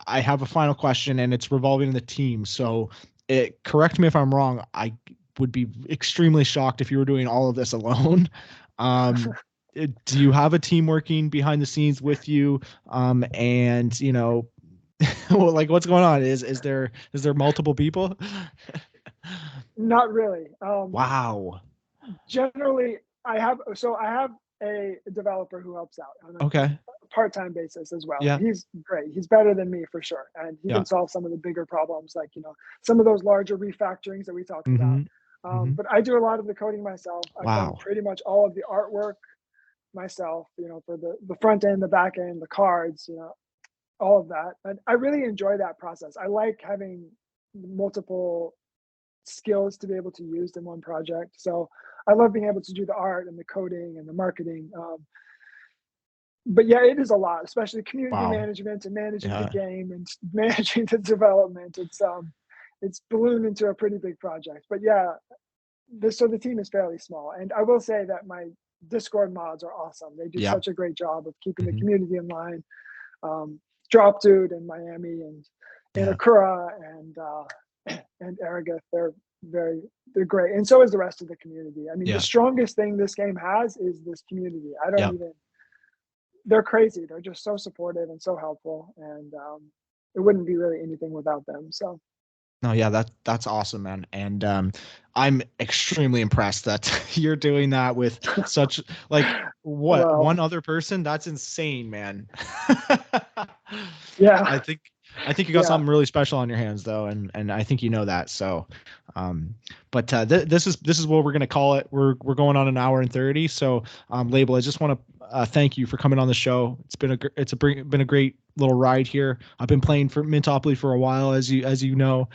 I have a final question, and it's revolving in the team. So, correct me if I'm wrong. I would be extremely shocked if you were doing all of this alone. Um, do you have a team working behind the scenes with you? And well, like, what's going on? Is there multiple people? Not really. Wow. Generally, I have a developer who helps out on Okay. a part-time basis as well, Yeah. and he's great. He's better than me for sure, and he Yeah. can solve some of the bigger problems, like some of those larger refactorings that we talked about. Mm-hmm. Mm-hmm. But I do a lot of the coding myself. I've done Wow. pretty much all of the artwork myself. For the front end, the back end, the cards. All of that, and I really enjoy that process. I like having multiple skills to be able to use in one project. So I love being able to do the art and the coding and the marketing. But yeah, it is a lot, especially community Wow. management and managing the Yeah. game and managing the development. It's ballooned into a pretty big project. But yeah, the team is fairly small, and I will say that my Discord mods are awesome. They do Yeah. such a great job of keeping the Hmm. community in line. Um, Drop Dude in Miami and Yeah. Akura and Aragath, very they're great, and so is the rest of the community. I mean, the Yeah. strongest thing this game has is this community. I don't Yeah. even They're crazy. They're just so supportive and so helpful, and it wouldn't be really anything without them. So No, yeah, that's awesome, man. And I'm extremely impressed that you're doing that with such, like, what, well, one other person? That's insane, man. I yeah, think I think you got yeah, something really special on your hands, though, and I think you know that. So, um, but this is what we're gonna call it. We're going on an hour and 30. So, Label, I just want to thank you for coming on the show. Been a great little ride here. I've been playing for Mintopoly for a while, as you know,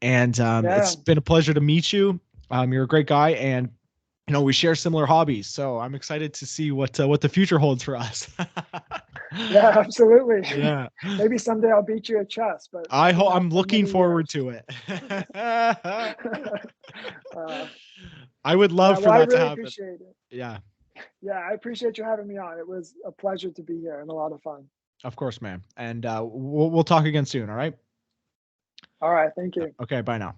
and yeah, it's been a pleasure to meet you. You're a great guy, and we share similar hobbies. So I'm excited to see what the future holds for us. yeah, absolutely. Yeah. Maybe someday I'll beat you at chess, but probably not I'm for looking many forward years. to it. uh, I would yeah, love well, for I that to really happen. appreciate it. Yeah, Yeah, I appreciate you having me on. It was a pleasure to be here and a lot of fun. of course, man. And we'll talk again soon. All right. All right, thank you. Okay. Bye now.